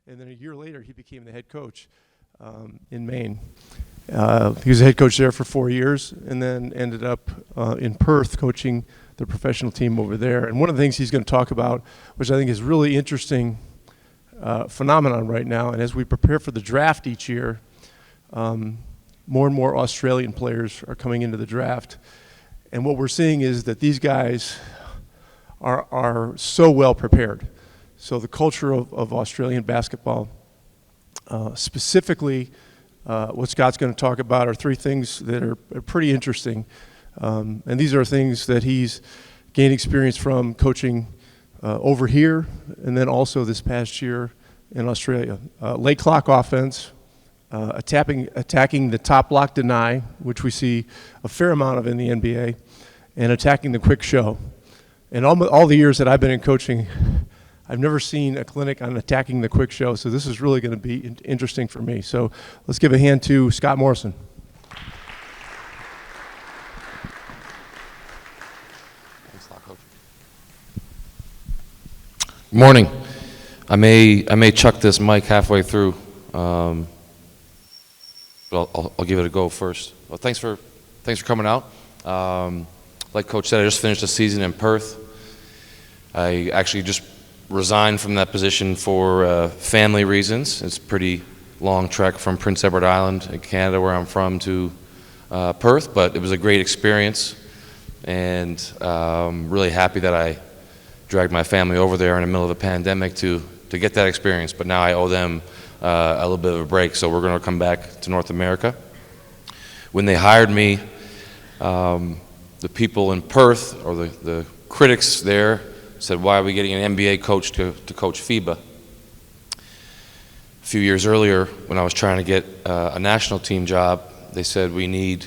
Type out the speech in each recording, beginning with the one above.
And then a year later, he became the head coach in Maine. He was the head coach there for 4 years, and then ended up in Perth coaching the professional team over there. And one of the things he's going to talk about, which I think is really interesting phenomenon right now, and as we prepare for the draft each year, more and more Australian players are coming into the draft. And what we're seeing is that these guys are so well prepared. So the culture of Australian basketball, specifically what Scott's going to talk about are three things that are pretty interesting. And these are things that he's gained experience from coaching over here, and then also this past year in Australia. Late clock offense, attacking the top block deny, which we see a fair amount of in the NBA, and attacking the quick show. And all the years that I've been in coaching, I've never seen a clinic on attacking the quick show, so this is really going to be interesting for me. So let's give a hand to Scott Morrison. Thanks a lot, Coach. Good morning. I may chuck this mic halfway through, but I'll give it a go first. Well, thanks for coming out. Like Coach said, I just finished a season in Perth. I actually just resigned from that position for family reasons. It's a pretty long trek from Prince Edward Island in Canada, where I'm from, to Perth, but it was a great experience, and really happy that I dragged my family over there in the middle of a pandemic to get that experience. But now I owe them a little bit of a break, so we're going to come back to North America. When they hired me, the people in Perth, or the critics there, said, why are we getting an NBA coach to coach FIBA? A few years earlier, when I was trying to get a national team job, they said, we need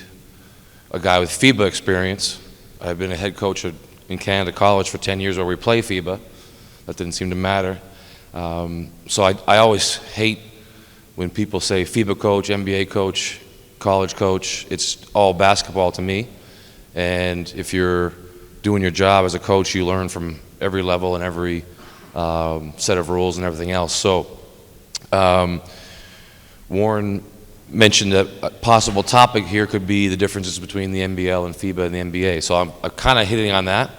a guy with FIBA experience. I've been a head coach in Canada College for 10 years where we play FIBA. That didn't seem to matter. So I always hate when people say FIBA coach, NBA coach, college coach. It's all basketball to me. And if you're doing your job as a coach, you learn from every level and every set of rules and everything else. So Warren mentioned that a possible topic here could be the differences between the NBL and FIBA and the NBA. So I'm kind of hitting on that.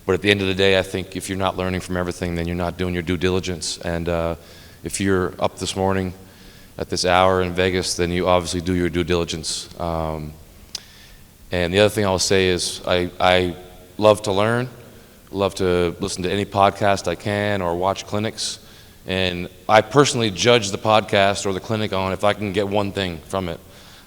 But at the end of the day, I think if you're not learning from everything, then you're not doing your due diligence. And if you're up this morning at this hour in Vegas, then you obviously do your due diligence. And the other thing I'll say is I love to learn, love to listen to any podcast I can or watch clinics. And I personally judge the podcast or the clinic on if I can get one thing from it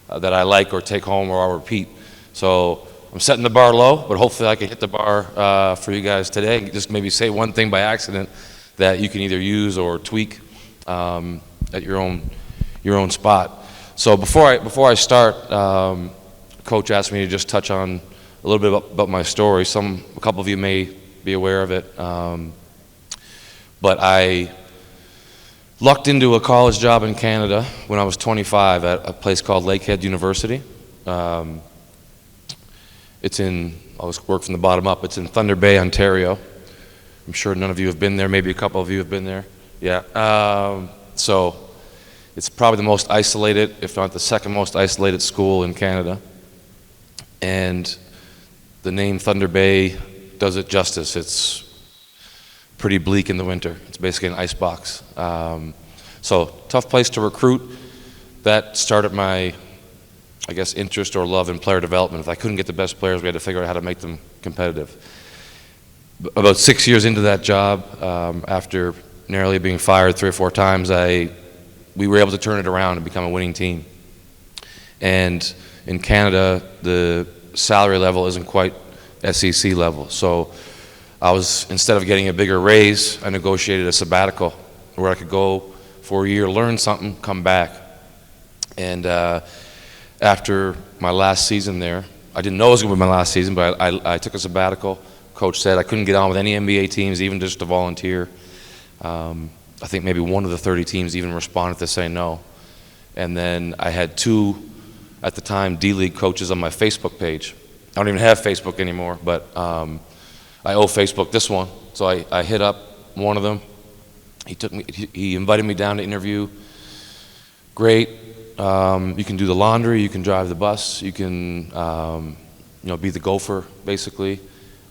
that I like or take home or I'll repeat. So I'm setting the bar low, but hopefully I can hit the bar for you guys today. Just maybe say one thing by accident that you can either use or tweak at your own spot. So before I start, Coach asked me to just touch on a little bit about my story. A couple of you may be aware of it, but I lucked into a college job in Canada when I was 25 at a place called Lakehead University. I'll work from the bottom up. It's in Thunder Bay, Ontario. I'm sure none of you have been there. Maybe a couple of you have been there. Yeah. So it's probably the most isolated, if not the second most isolated school in Canada. And the name Thunder Bay does it justice. It's pretty bleak in the winter. It's basically an ice box. So tough place to recruit. That started my, I guess, interest or love in player development. If I couldn't get the best players, we had to figure out how to make them competitive. About 6 years into that job, after narrowly being fired 3 or 4 times, we were able to turn it around and become a winning team. And in Canada, the salary level isn't quite SEC level. So instead of getting a bigger raise, I negotiated a sabbatical where I could go for a year, learn something, come back. And after my last season there, I didn't know it was going to be my last season, but I took a sabbatical. Coach said I couldn't get on with any NBA teams, even just to volunteer. I think maybe one of the 30 teams even responded to say no. And then I had 2, at the time, D-League coaches on my Facebook page. I don't even have Facebook anymore, but I owe Facebook this one. So I hit up one of them, He invited me down to interview. Great. You can do the laundry, you can drive the bus, you can be the gopher, basically.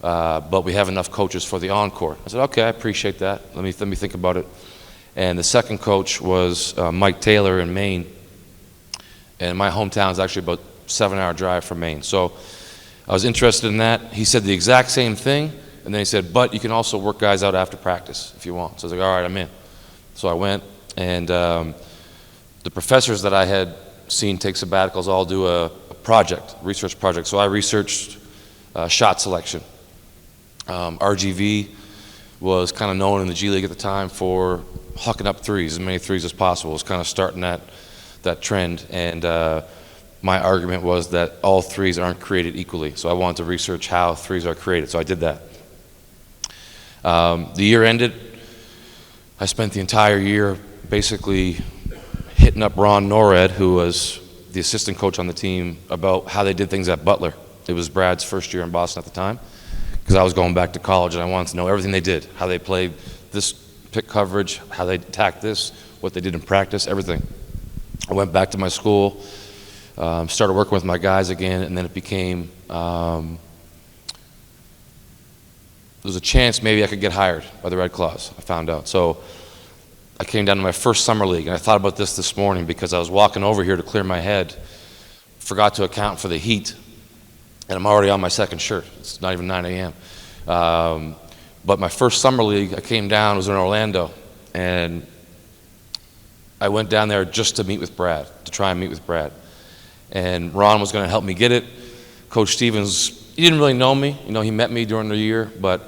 But we have enough coaches for the encore. I said, okay, I appreciate that. Let me think about it. And the second coach was Mike Taylor in Maine. And my hometown is actually about a 7-hour drive from Maine. So I was interested in that. He said the exact same thing. And then he said, but you can also work guys out after practice if you want. So I was like, all right, I'm in. So I went, and the professors that I had seen take sabbaticals all do a research project. So I researched shot selection. RGV was kind of known in the G League at the time for hucking up threes, as many threes as possible. It was kind of starting that trend. And my argument was that all threes aren't created equally. So I wanted to research how threes are created. So I did that. The year ended. I spent the entire year basically hitting up Ron Norred, who was the assistant coach on the team, about how they did things at Butler. It was Brad's first year in Boston at the time, because I was going back to college and I wanted to know everything they did, how they played this pick coverage, how they attacked this, what they did in practice, everything. I went back to my school, started working with my guys again, and then it became there was a chance maybe I could get hired by the Red Claws, I found out. So I came down to my first summer league, and I thought about this morning because I was walking over here to clear my head, forgot to account for the heat, and I'm already on my second shirt. It's not even 9 a.m. But my first summer league, I came down, it was in Orlando, and I went down there just to meet with Brad, to try and meet with Brad. And Ron was going to help me get it. Coach Stevens, he didn't really know me. He met me during the year, but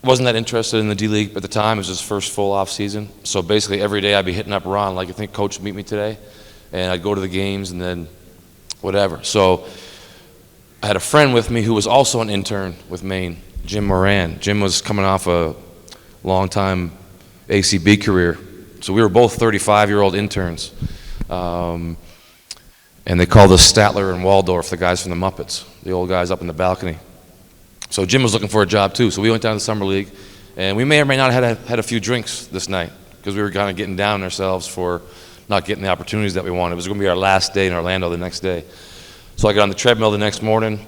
wasn't that interested in the D League at the time. It was his first full off season. So basically every day I'd be hitting up Ron, like, I think Coach meet me today. And I'd go to the games and then whatever. So I had a friend with me who was also an intern with Maine, Jim Moran. Jim was coming off a long-time ACB career. So we were both 35-year-old interns. And they called us Statler and Waldorf, the guys from the Muppets, the old guys up in the balcony. So Jim was looking for a job too. So we went down to the summer league, and we may or may not have had a few drinks this night because we were kind of getting down on ourselves for not getting the opportunities that we wanted. It was going to be our last day in Orlando the next day. So I got on the treadmill the next morning,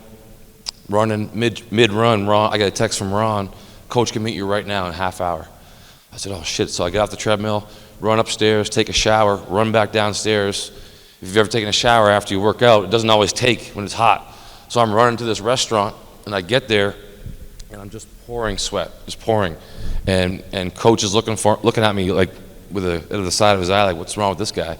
running mid-run. I got a text from Ron, Coach can meet you right now in a half hour. I said, oh shit. So I get off the treadmill, run upstairs, take a shower, run back downstairs. If you've ever taken a shower after you work out, it doesn't always take when it's hot. So I'm running to this restaurant, and I get there, and I'm just pouring sweat, just pouring. And Coach is looking at me like with the side of his eye, like, what's wrong with this guy?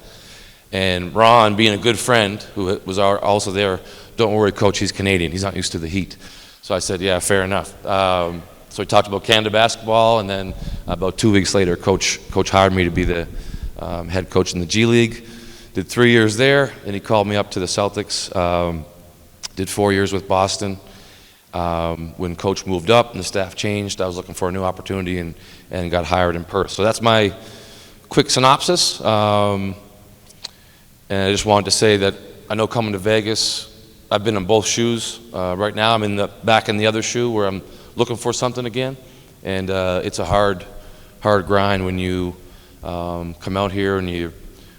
And Ron, being a good friend who was also there, don't worry, Coach, he's Canadian. He's not used to the heat. So I said, yeah, fair enough. So we talked about Canada basketball, and then about 2 weeks later, Coach hired me to be the head coach in the G League. Did 3 years there, and he called me up to the Celtics. Did 4 years with Boston. When Coach moved up and the staff changed, I was looking for a new opportunity and got hired in Perth. So that's my quick synopsis. And I just wanted to say that I know coming to Vegas, I've been in both shoes. Right now I'm back in the other shoe where I'm looking for something again. And it's a hard grind when you come out here and you're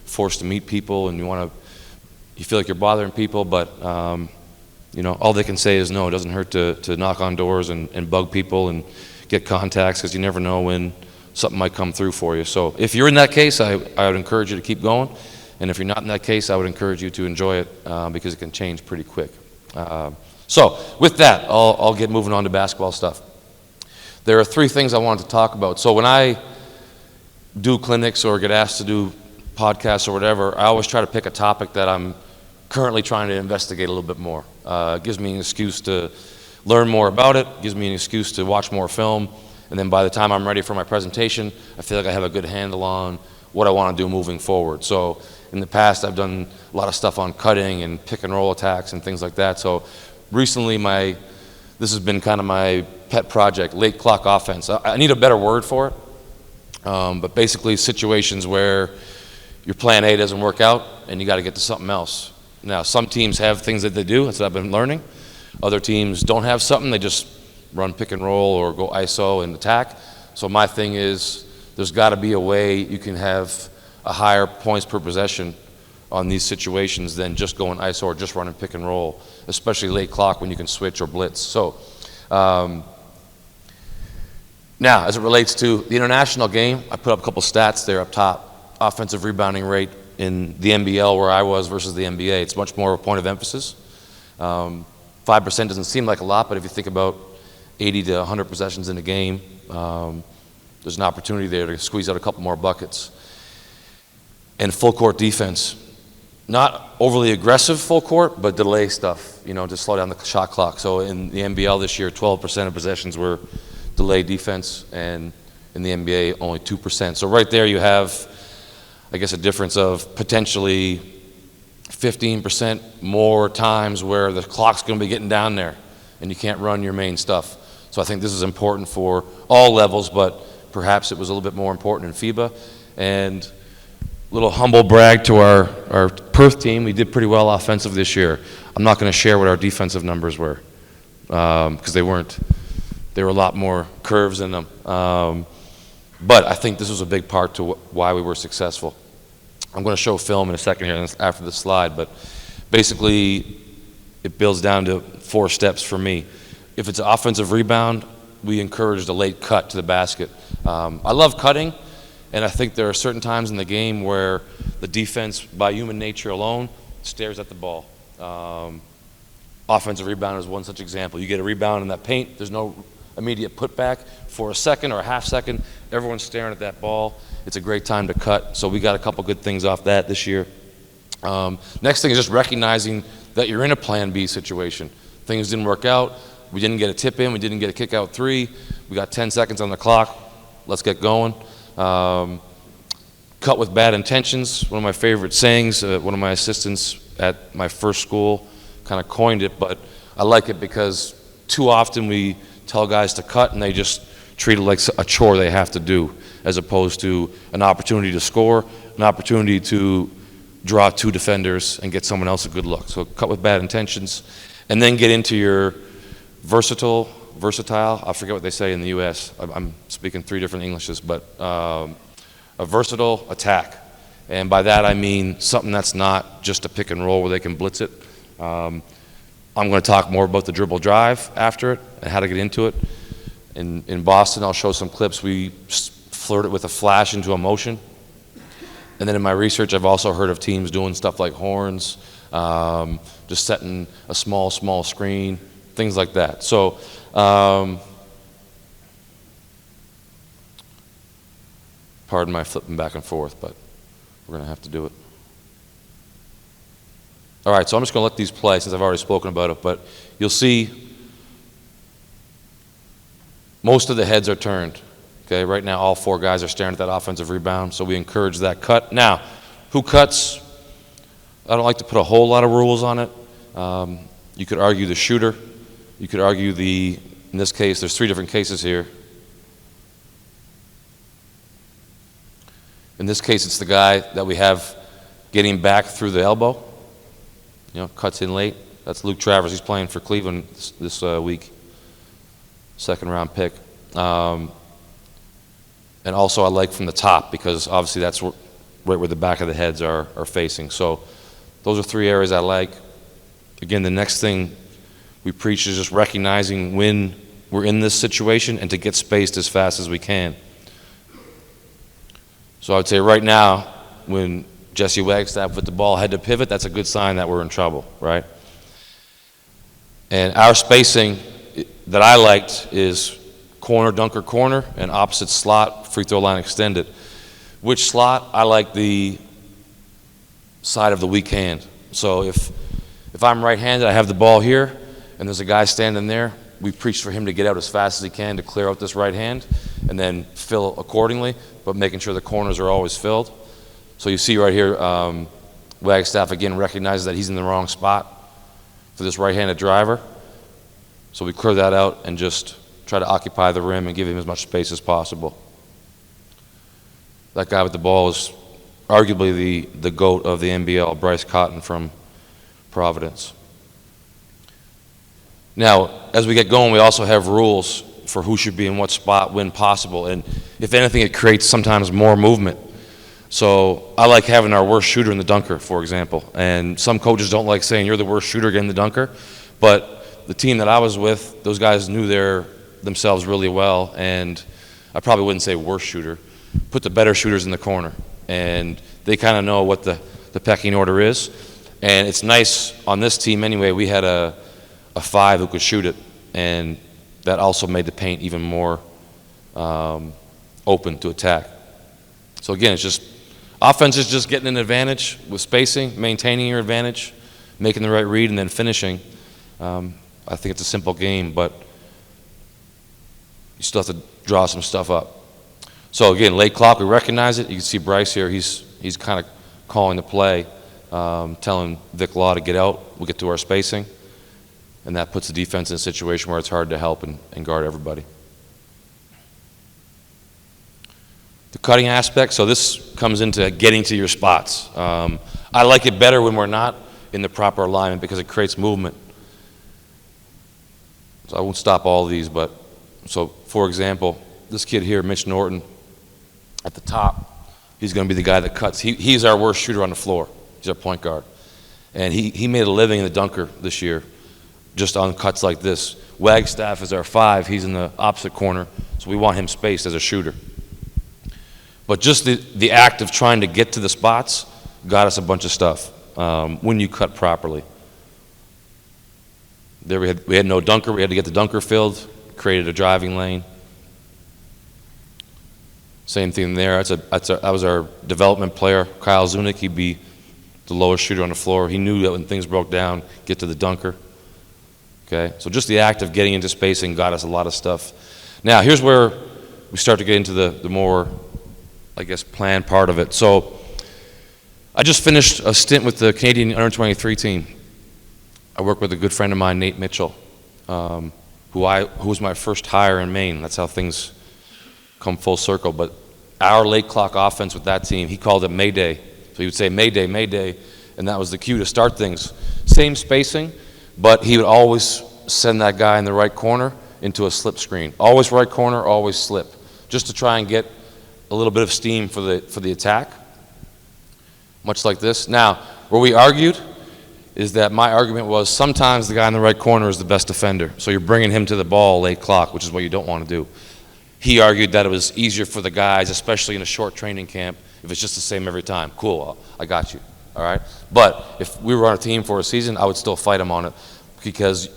forced to meet people and you feel like you're bothering people, but all they can say is no. It doesn't hurt to knock on doors and bug people and get contacts, because you never know when something might come through for you. So if you're in that case, I would encourage you to keep going. And if you're not in that case, I would encourage you to enjoy it because it can change pretty quick. So with that, I'll get moving on to basketball stuff. There are 3 things I wanted to talk about. So when I do clinics or get asked to do podcasts or whatever, I always try to pick a topic that I'm currently trying to investigate a little bit more. It gives me an excuse to learn more about it, gives me an excuse to watch more film, and then by the time I'm ready for my presentation, I feel like I have a good handle on what I want to do moving forward. So in the past, I've done a lot of stuff on cutting and pick and roll attacks and things like that. So recently, this has been kind of my pet project, late clock offense. I need a better word for it, but basically situations where your plan A doesn't work out and you got to get to something else. Now, some teams have things that they do, that's what I've been learning. Other teams don't have something, they just run pick and roll or go ISO and attack. So my thing is, there's got to be a way you can have a higher points per possession on these situations than just going ISO or just running pick and roll, especially late clock when you can switch or blitz. So now, as it relates to the international game, I put up a couple stats there up top. Offensive rebounding rate in the NBL where I was versus the NBA. It's much more of a point of emphasis. 5% doesn't seem like a lot, but if you think about 80 to 100 possessions in a game, there's an opportunity there to squeeze out a couple more buckets. And full court defense. Not overly aggressive full court, but delay stuff, to slow down the shot clock. So in the NBL this year, 12% of possessions were delay defense, and in the NBA, only 2%. So right there you have, I guess, a difference of potentially 15% more times where the clock's going to be getting down there, and you can't run your main stuff. So I think this is important for all levels, but perhaps it was a little bit more important in FIBA. And little humble brag to our Perth team. We did pretty well offensive this year. I'm not going to share what our defensive numbers were because they weren't. There were a lot more curves in them. But I think this was a big part to why we were successful. I'm going to show film in a second here after the slide, but basically it builds down to 4 steps for me. If it's an offensive rebound, we encouraged a late cut to the basket. I love cutting. And I think there are certain times in the game where the defense, by human nature alone, stares at the ball. Offensive rebound is one such example. You get a rebound in that paint, there's no immediate putback. For a second or a half second, everyone's staring at that ball. It's a great time to cut. So we got a couple good things off that this year. Next thing is just recognizing that you're in a plan B situation. Things didn't work out. We didn't get a tip in. We didn't get a kick out 3. We got 10 seconds on the clock. Let's get going. Cut with bad intentions, one of my favorite sayings. One of my assistants at my first school kind of coined it, but I like it because too often we tell guys to cut and they just treat it like a chore they have to do, as opposed to an opportunity to score, an opportunity to draw 2 defenders and get someone else a good look. So cut with bad intentions, and then get into your versatile, I forget what they say in the U.S. I'm speaking 3 different Englishes, but a versatile attack. And by that I mean something that's not just a pick and roll where they can blitz it. I'm going to talk more about the dribble drive after it and how to get into it. In Boston, I'll show some clips. We flirted with a flash into a motion. And then in my research, I've also heard of teams doing stuff like horns, just setting a small screen, things like that. So pardon my flipping back and forth, but we're going to have to do it. All right, so I'm just going to let these play since I've already spoken about it, but you'll see most of the heads are turned. Okay, right now all 4 guys are staring at that offensive rebound, so we encourage that cut. Now, who cuts? I don't like to put a whole lot of rules on it. You could argue the shooter. You could argue in this case, there's 3 different cases here. In this case, it's the guy that we have getting back through the elbow. Cuts in late. That's Luke Travers. He's playing for Cleveland this week. 2nd round pick. And also I like from the top because obviously that's right where the back of the heads are facing. So those are 3 areas I like. Again, the next thing we preach is just recognizing when we're in this situation and to get spaced as fast as we can. So I would say right now, when Jesse Wagstaff with the ball had to pivot, that's a good sign that we're in trouble, right? And our spacing that I liked is corner, dunker, corner, and opposite slot, free throw line extended. Which slot? I like the side of the weak hand. So if I'm right-handed, I have the ball here, and there's a guy standing there, we preach for him to get out as fast as he can to clear out this right hand, and then fill accordingly, but making sure the corners are always filled. So you see right here, Wagstaff again recognizes that he's in the wrong spot for this right-handed driver. So we clear that out and just try to occupy the rim and give him as much space as possible. That guy with the ball is arguably the GOAT of the NBL, Bryce Cotton from Providence. Now, as we get going, we also have rules. for who should be in what spot when possible. And if anything, it creates sometimes more movement. So I like having our worst shooter in the dunker, for example. And some coaches don't like saying you're the worst shooter getting the dunker. But the team that I was with, those guys knew themselves really well. And I probably wouldn't say worst shooter. Put the better shooters in the corner. And they kind of know what the pecking order is. And it's nice on this team anyway, we had a 5 who could shoot it. And that also made the paint even more open to attack. So again, it's just offense is just getting an advantage with spacing, maintaining your advantage, making the right read, and then finishing. I think it's a simple game, but you still have to draw some stuff up. So again, late clock, we recognize it. You can see Bryce here. He's kind of calling the play, telling Vic Law to get out. We'll get to our spacing, and that puts the defense in a situation where it's hard to help and guard everybody. The cutting aspect, so this comes into getting to your spots. I like it better when we're not in the proper alignment because it creates movement. So I won't stop all of these, but so for example, this kid here, Mitch Norton, at the top, he's going to be the guy that cuts. He's our worst shooter on the floor. He's our point guard. And he made a living in the dunker this year, just on cuts like this. Wagstaff is our 5. He's in the opposite corner, so we want him spaced as a shooter. But just the act of trying to get to the spots got us a bunch of stuff when you cut properly. There we had no dunker. We had to get the dunker filled, created a driving lane. Same thing there. That was our development player, Kyle Zunick. He'd be the lowest shooter on the floor. He knew that when things broke down, get to the dunker. Okay, so just the act of getting into spacing got us a lot of stuff. Now, here's where we start to get into the more, I guess, planned part of it. So I just finished a stint with the Canadian Under-23 team. I work with a good friend of mine, Nate Mitchell, who was my first hire in Maine. That's how things come full circle. But our late clock offense with that team, he called it Mayday. So he would say Mayday, Mayday, and that was the cue to start things. Same spacing, but he would always send that guy in the right corner into a slip screen. Always right corner, always slip, just to try and get a little bit of steam for the attack, much like this. Now, where we argued is that my argument was sometimes the guy in the right corner is the best defender, so you're bringing him to the ball late clock, which is what you don't want to do. He argued that it was easier for the guys, especially in a short training camp, if it's just the same every time. Cool, I got you, all right? But if we were on a team for a season, I would still fight him on it because,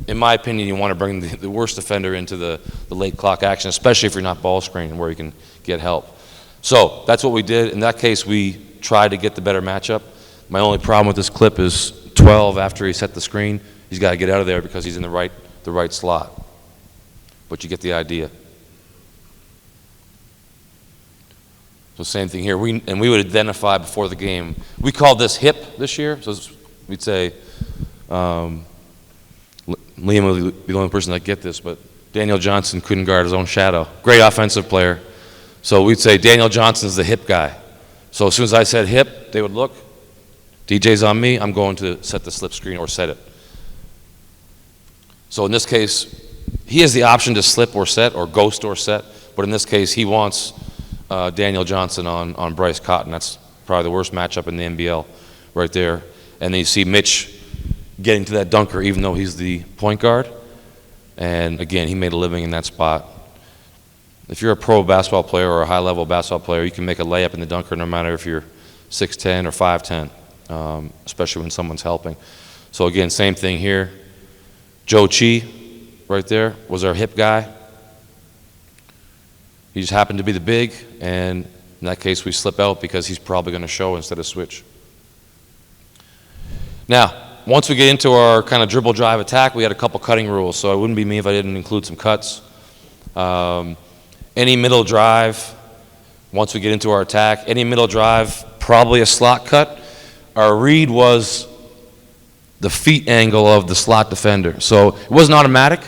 in my opinion, you want to bring the worst defender into the late clock action, especially if you're not ball screening where you can get help. So that's what we did. In that case, we tried to get the better matchup. My only problem with this clip is 12 after he set the screen. He's got to get out of there because he's in the right slot. But you get the idea. So same thing here. We would identify before the game. We called this hip this year. So we'd say, Liam will be the only person that get this, but Daniel Johnson couldn't guard his own shadow. Great offensive player. So we'd say Daniel Johnson's the hip guy. So as soon as I said hip, they would look. DJ's on me. I'm going to set the slip screen or set it. So in this case, he has the option to slip or set or ghost or set. But in this case, he wants Daniel Johnson on Bryce Cotton. That's probably the worst matchup in the NBL right there. And then you see Mitch getting to that dunker even though he's the point guard. And again, he made a living in that spot. If you're a pro basketball player or a high-level basketball player, you can make a layup in the dunker no matter if you're 6'10 or 5'10, especially when someone's helping. So again, same thing here. Joe Chi, right there, was our hip guy. He just happened to be the big, and in that case, we slip out because he's probably going to show instead of switch. Now, once we get into our kind of dribble drive attack, we had a couple cutting rules, so it wouldn't be me if I didn't include some cuts. Any middle drive, once we get into our attack, any middle drive, probably a slot cut. Our read was the feet angle of the slot defender. So it wasn't automatic.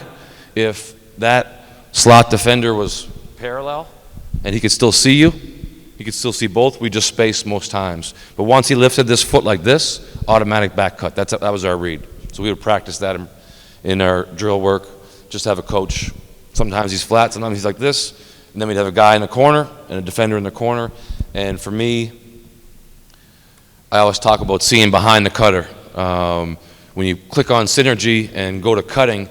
If that slot defender was parallel and he could still see you, he could still see both, we just spaced most times. But once he lifted this foot like this, automatic back cut. That was our read. So we would practice that in our drill work, just have a coach Sometimes he's flat, sometimes he's like this. And then we'd have a guy in the corner and a defender in the corner. And for me, I always talk about seeing behind the cutter. When you click on synergy and go to cutting,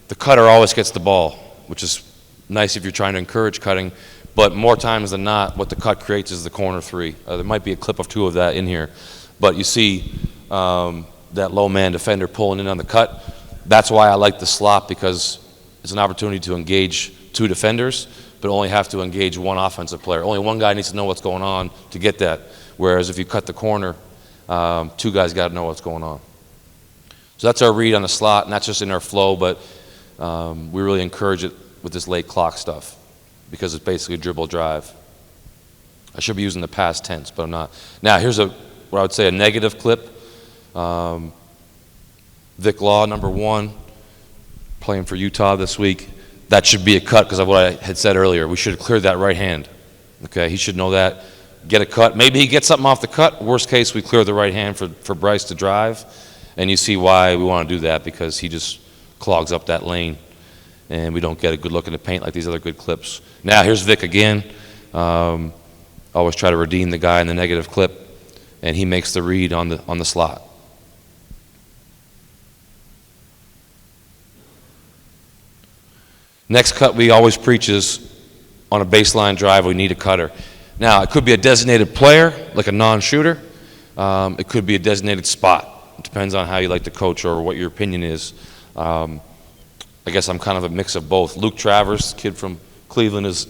the cutter always gets the ball, which is nice if you're trying to encourage cutting. But more times than not, what the cut creates is the corner three. There might be a clip of 2 of that in here. But you see that low man defender pulling in on the cut. That's why I like the slot, because it's an opportunity to engage 2 defenders, but only have to engage 1 offensive player. Only 1 guy needs to know what's going on to get that. Whereas if you cut the corner, 2 guys got to know what's going on. So that's our read on the slot, not just in our flow, but we really encourage it with this late clock stuff, because it's basically dribble drive. I should be using the past tense, but I'm not. Now, here's what I would say a negative clip. Vic Law, number 1, playing for Utah this week. That should be a cut because of what I had said earlier. We should have cleared that right hand. Okay, he should know that. Get a cut. Maybe he gets something off the cut. Worst case, we clear the right hand for Bryce to drive. And you see why we want to do that, because he just clogs up that lane, and we don't get a good look in the paint like these other good clips. Now, here's Vic again. Always try to redeem the guy in the negative clip, and he makes the read on the slot. Next cut we always preach is on a baseline drive, we need a cutter. Now, it could be a designated player, like a non-shooter. It could be a designated spot. It depends on how you like to coach or what your opinion is. I guess I'm kind of a mix of both. Luke Travers, kid from Cleveland, is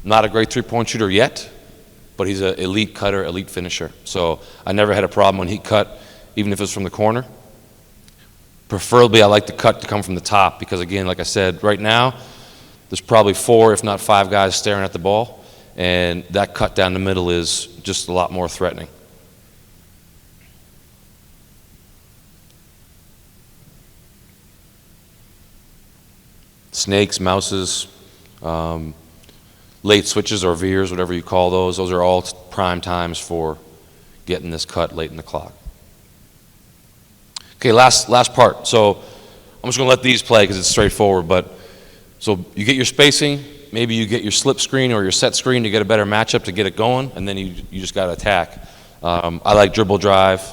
not a great three-point shooter yet, but he's an elite cutter, elite finisher. So I never had a problem when he cut, even if it's from the corner. Preferably, I like the cut to come from the top because, again, like I said, right now, there's probably 4, if not 5 guys staring at the ball, and that cut down the middle is just a lot more threatening. Snakes, mouses, late switches or veers, whatever you call those are all prime times for getting this cut late in the clock. Okay, last part. So I'm just going to let these play because it's straightforward. But so you get your spacing, maybe you get your slip screen or your set screen to get a better matchup to get it going, and then you just got to attack. I like dribble drive,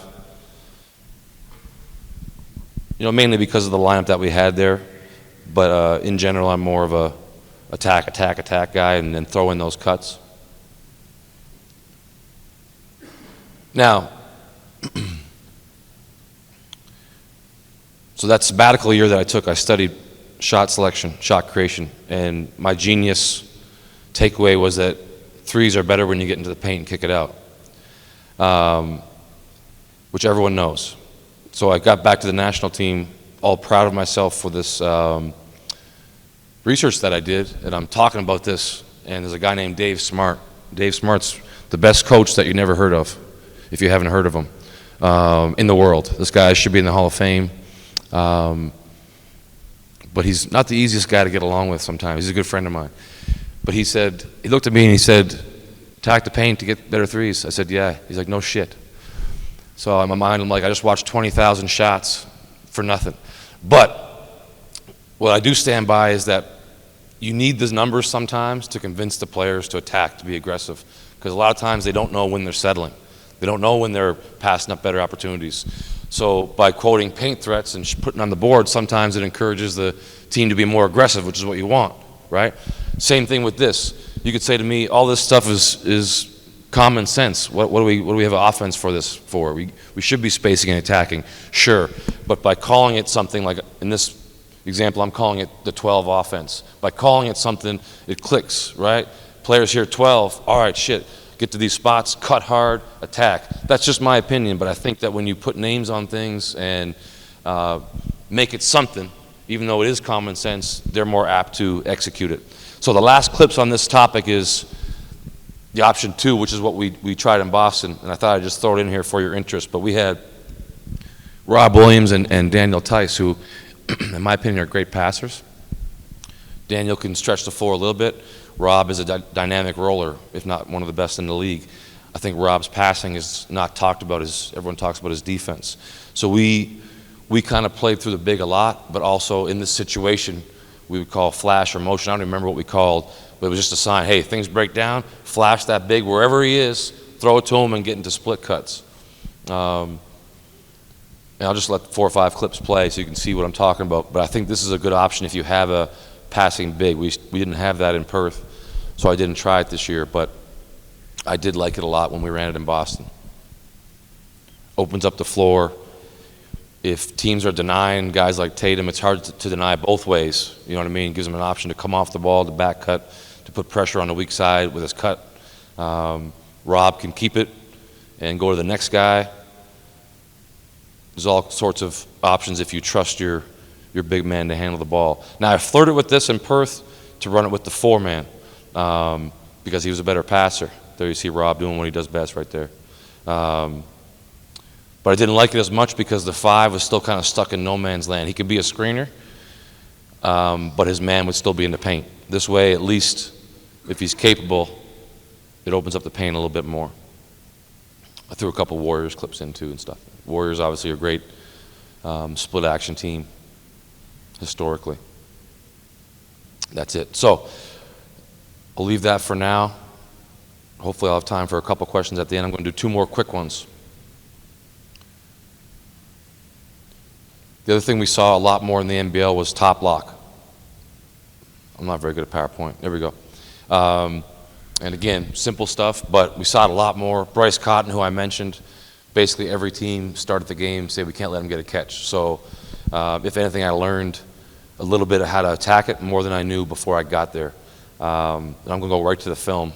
mainly because of the lineup that we had there. But in general, I'm more of a attack guy, and then throw in those cuts. Now, so that sabbatical year that I took, I studied shot selection, shot creation, and my genius takeaway was that threes are better when you get into the paint and kick it out, which everyone knows. So I got back to the national team, all proud of myself for this research that I did, and I'm talking about this, and there's a guy named Dave Smart. Dave Smart's the best coach that you never heard of, if you haven't heard of him, in the world. This guy should be in the Hall of Fame. But he's not the easiest guy to get along with sometimes. He's a good friend of mine. But he looked at me and he said, attack the paint to get better threes. I said, yeah. He's like, no shit. So in my mind, I'm like, I just watched 20,000 shots for nothing. But what I do stand by is that you need those numbers sometimes to convince the players to attack, to be aggressive. Because a lot of times they don't know when they're settling. They don't know when they're passing up better opportunities. So by quoting paint threats and putting on the board, sometimes it encourages the team to be more aggressive, which is what you want, right? Same thing with this. You could say to me, all this stuff is common sense. What do we have an offense for this for? We should be spacing and attacking, sure. But by calling it something like, in this example, I'm calling it the 12 offense. By calling it something, it clicks, right? Players hear 12, all right, shit. Get to these spots, cut hard, attack. That's just my opinion, but I think that when you put names on things and make it something, even though it is common sense, they're more apt to execute it. So the last clips on this topic is the option 2, which is what we tried in Boston, and I thought I'd just throw it in here for your interest. But we had Rob Williams and Daniel Tice, who, in my opinion, are great passers. Daniel can stretch the floor a little bit. Rob is a dynamic roller, if not one of the best in the league. I think Rob's passing is not talked about as everyone talks about his defense. So we kind of played through the big a lot, but also in this situation, we would call flash or motion. I don't even remember what we called, but it was just a sign, hey, things break down, flash that big wherever he is, throw it to him and get into split cuts. And I'll just let 4 or 5 clips play so you can see what I'm talking about. But I think this is a good option if you have a passing big. We didn't have that in Perth, so I didn't try it this year, but I did like it a lot when we ran it in Boston. Opens up the floor. If teams are denying guys like Tatum, it's hard to deny both ways. You know what I mean? It gives them an option to come off the ball, to back cut, to put pressure on the weak side with his cut. Rob can keep it and go to the next guy. There's all sorts of options if you trust your big man to handle the ball. Now, I flirted with this in Perth to run it with the 4-man because he was a better passer. There you see Rob doing what he does best right there. But I didn't like it as much because the 5 was still kind of stuck in no man's land. He could be a screener, but his man would still be in the paint. This way, at least, if he's capable, it opens up the paint a little bit more. I threw a couple Warriors clips in too and stuff. Warriors obviously are a great split action team historically. That's it. So I'll leave that for now. Hopefully I'll have time for a couple questions at the end. I'm going to do 2 more quick ones. The other thing we saw a lot more in the NBL was top lock. I'm not very good at PowerPoint. There we go. And again, simple stuff, but we saw it a lot more. Bryce Cotton, who I mentioned, basically every team started the game say we can't let him get a catch. So if anything, I learned a little bit of how to attack it more than I knew before I got there. And I'm going to go right to the film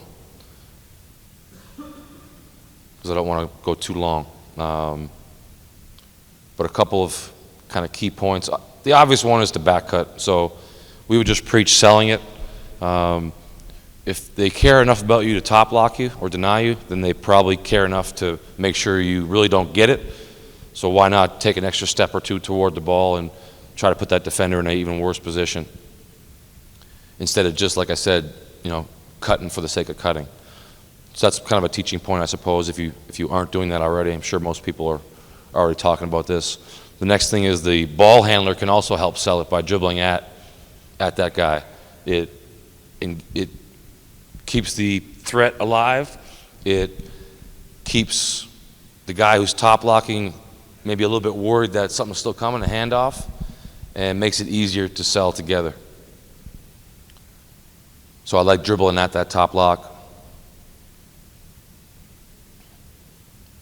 because I don't want to go too long. But a couple of kind of key points. The obvious one is the back cut. So we would just preach selling it. If they care enough about you to top lock you or deny you, then they probably care enough to make sure you really don't get it. So why not take an extra step or 2 toward the ball and try to put that defender in an even worse position instead of just, like I said, cutting for the sake of cutting. So that's kind of a teaching point, I suppose, if you aren't doing that already. I'm sure most people are already talking about this. The next thing is the ball handler can also help sell it by dribbling at that guy. It keeps the threat alive. It keeps the guy who's top locking maybe a little bit worried that something's still coming, a handoff, and makes it easier to sell together. So I like dribbling at that top lock.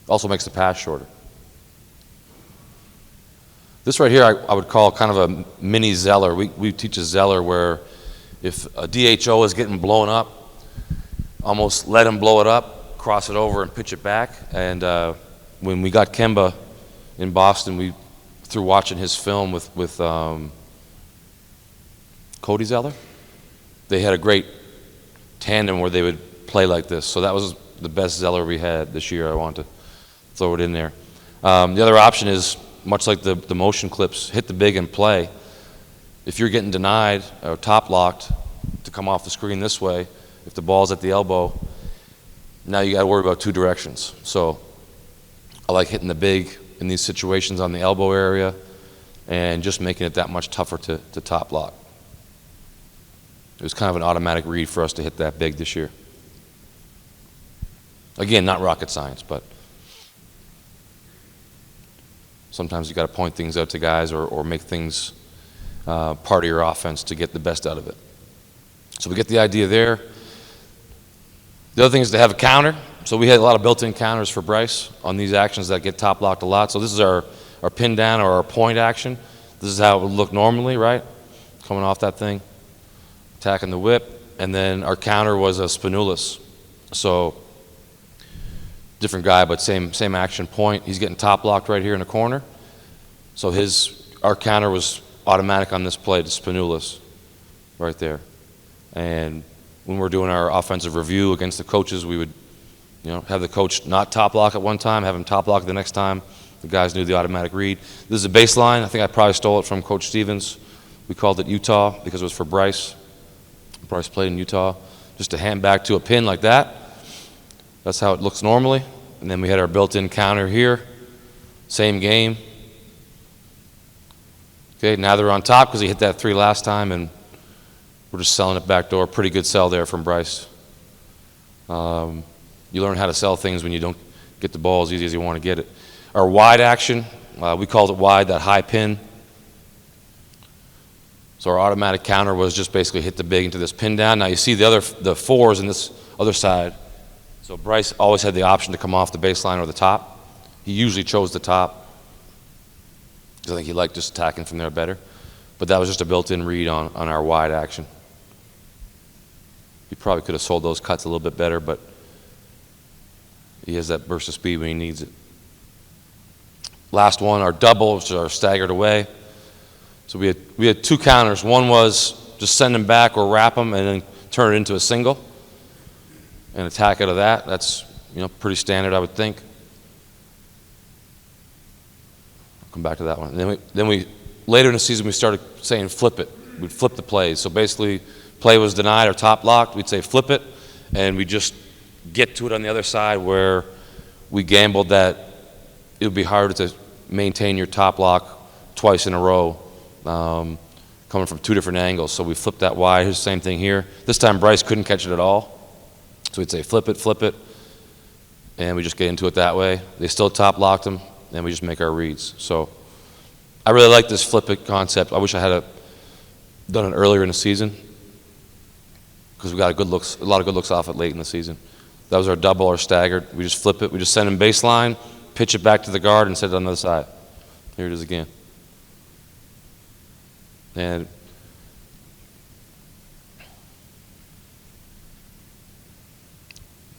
Also makes the pass shorter. This right here I would call kind of a mini Zeller. We teach a Zeller where if a DHO is getting blown up, almost let him blow it up, cross it over and pitch it back. And when we got Kemba in Boston, through watching his film with Cody Zeller, they had a great tandem where they would play like this. So that was the best Zeller we had this year. I wanted to throw it in there. The other option is, much like the motion clips, hit the big and play. If you're getting denied or top locked to come off the screen this way, if the ball's at the elbow, now you got to worry about 2 directions. So I like hitting the big in these situations on the elbow area and just making it that much tougher to top lock. It was kind of an automatic read for us to hit that big this year. Again, not rocket science, but sometimes you got to point things out to guys or make things part of your offense to get the best out of it. So we get the idea there. The other thing is to have a counter. So we had a lot of built-in counters for Bryce on these actions that get top locked a lot. So this is our pin down or our point action. This is how it would look normally, right? Coming off that thing, attacking the whip. And then our counter was a Spanulis. So different guy, but same action point. He's getting top locked right here in the corner. So our counter was automatic on this play to Spanulis right there. And when we're doing our offensive review against the coaches, we would have the coach not top lock at one time, have him top lock the next time. The guys knew the automatic read. This is a baseline. I think I probably stole it from Coach Stevens. We called it Utah because it was for Bryce. Bryce played in Utah. Just a hand back to a pin like that. That's how it looks normally. And then we had our built-in counter here. Same game. Okay, now they're on top because he hit that 3 last time, and We're just selling it back door. Pretty good sell there from Bryce. You learn how to sell things when you don't get the ball as easy as you want to get it. Our wide action, we called it wide, that high pin. So our automatic counter was just basically hit the big into this pin down. Now you see the fours in this other side. So Bryce always had the option to come off the baseline or the top. He usually chose the top because I think he liked just attacking from there better. But that was just a built-in read on our wide action. He probably could have sold those cuts a little bit better, but he has that burst of speed when he needs it. Last one, our double, which is our staggered away. So we had two counters. One was just send them back or wrap them and then turn it into a single and attack out of that. That's pretty standard, I would think. I'll come back to that one. And then we later in the season we started saying flip it. We'd flip the plays. So basically, play was denied or top locked. We'd say flip it, and we'd just get to it on the other side where we gambled that it would be harder to maintain your top lock twice in a row, coming from two different angles. So we flipped that wide. Here's the same thing here. This time Bryce couldn't catch it at all. So we'd say flip it, and we just get into it that way. They still top locked him, and we just make our reads. So I really like this flip it concept. I wish I had done it earlier in the season because we got a lot of good looks off it late in the season. That was our double or staggered. We just flip it. We just send him baseline, pitch it back to the guard, and set it on the other side. Here it is again. And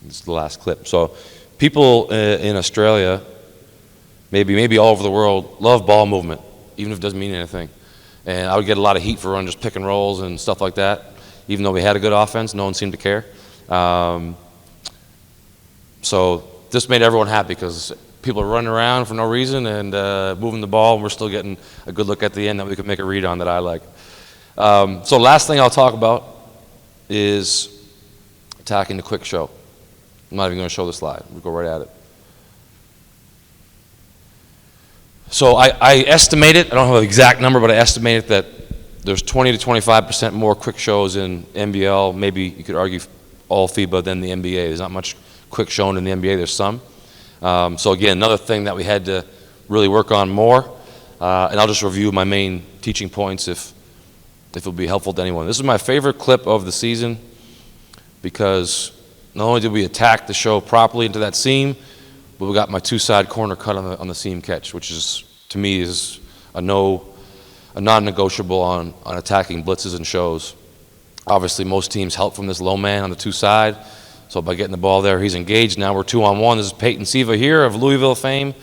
this is the last clip. So people in Australia, maybe all over the world, love ball movement, even if it doesn't mean anything. And I would get a lot of heat for running just pick and rolls and stuff like that. Even though we had a good offense, no one seemed to care. So this made everyone happy because people are running around for no reason and moving the ball, and we're still getting a good look at the end that we could make a read on that I like. So last thing I'll talk about is attacking the quick show. I'm not even going to show the slide. We'll go right at it. So I estimated, I don't have an exact number, but I estimated that there's 20 to 25% more quick shows in NBL, maybe you could argue all FIBA than the NBA. There's not much quick shown in the NBA, there's some. So again, another thing that we had to really work on more, and I'll just review my main teaching points if it'll be helpful to anyone. This is my favorite clip of the season because not only did we attack the show properly into that seam, but we got my two-side corner cut on the seam catch, which is, to me, is a non-negotiable on attacking blitzes and shows. Obviously, most teams help from this low man on the two side. So by getting the ball there, he's engaged. Now we're 2-on-1. This is Peyton Siva here of Louisville fame.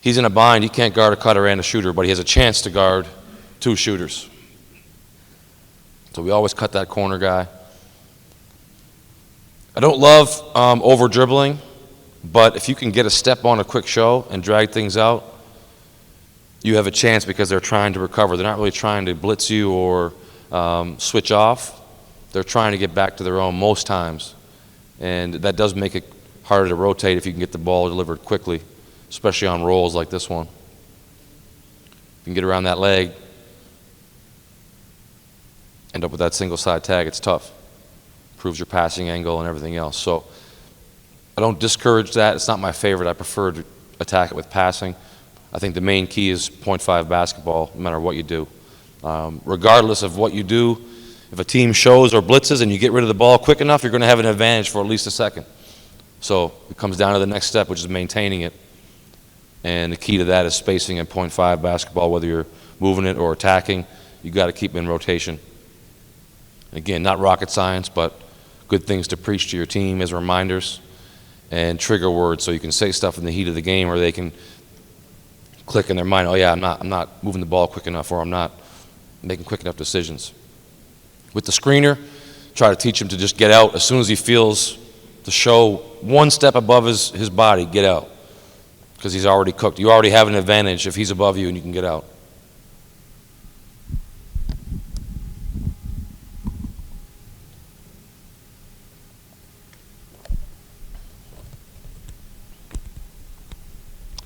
He's in a bind. He can't guard a cutter and a shooter, but he has a chance to guard two shooters. So we always cut that corner guy. I don't love over-dribbling, but if you can get a step on a quick show and drag things out, you have a chance because they're trying to recover. They're not really trying to blitz you or switch off. They're trying to get back to their own most times. And that does make it harder to rotate if you can get the ball delivered quickly, especially on rolls like this one. You can get around that leg, end up with that single side tag, it's tough. Proves your passing angle and everything else. So I don't discourage that. It's not my favorite. I prefer to attack it with passing. I think the main key is 0.5 basketball, no matter what you do. Regardless of what you do, if a team shows or blitzes and you get rid of the ball quick enough, you're going to have an advantage for at least a second. So it comes down to the next step, which is maintaining it. And the key to that is spacing at 0.5 basketball, whether you're moving it or attacking. You got to keep in rotation. Again, not rocket science, but good things to preach to your team as reminders and trigger words so you can say stuff in the heat of the game or they can click in their mind, oh yeah, I'm not moving the ball quick enough or I'm not making quick enough decisions. With the screener, try to teach him to just get out as soon as he feels the show one step above his body, get out. Because he's already cooked. You already have an advantage if he's above you and you can get out.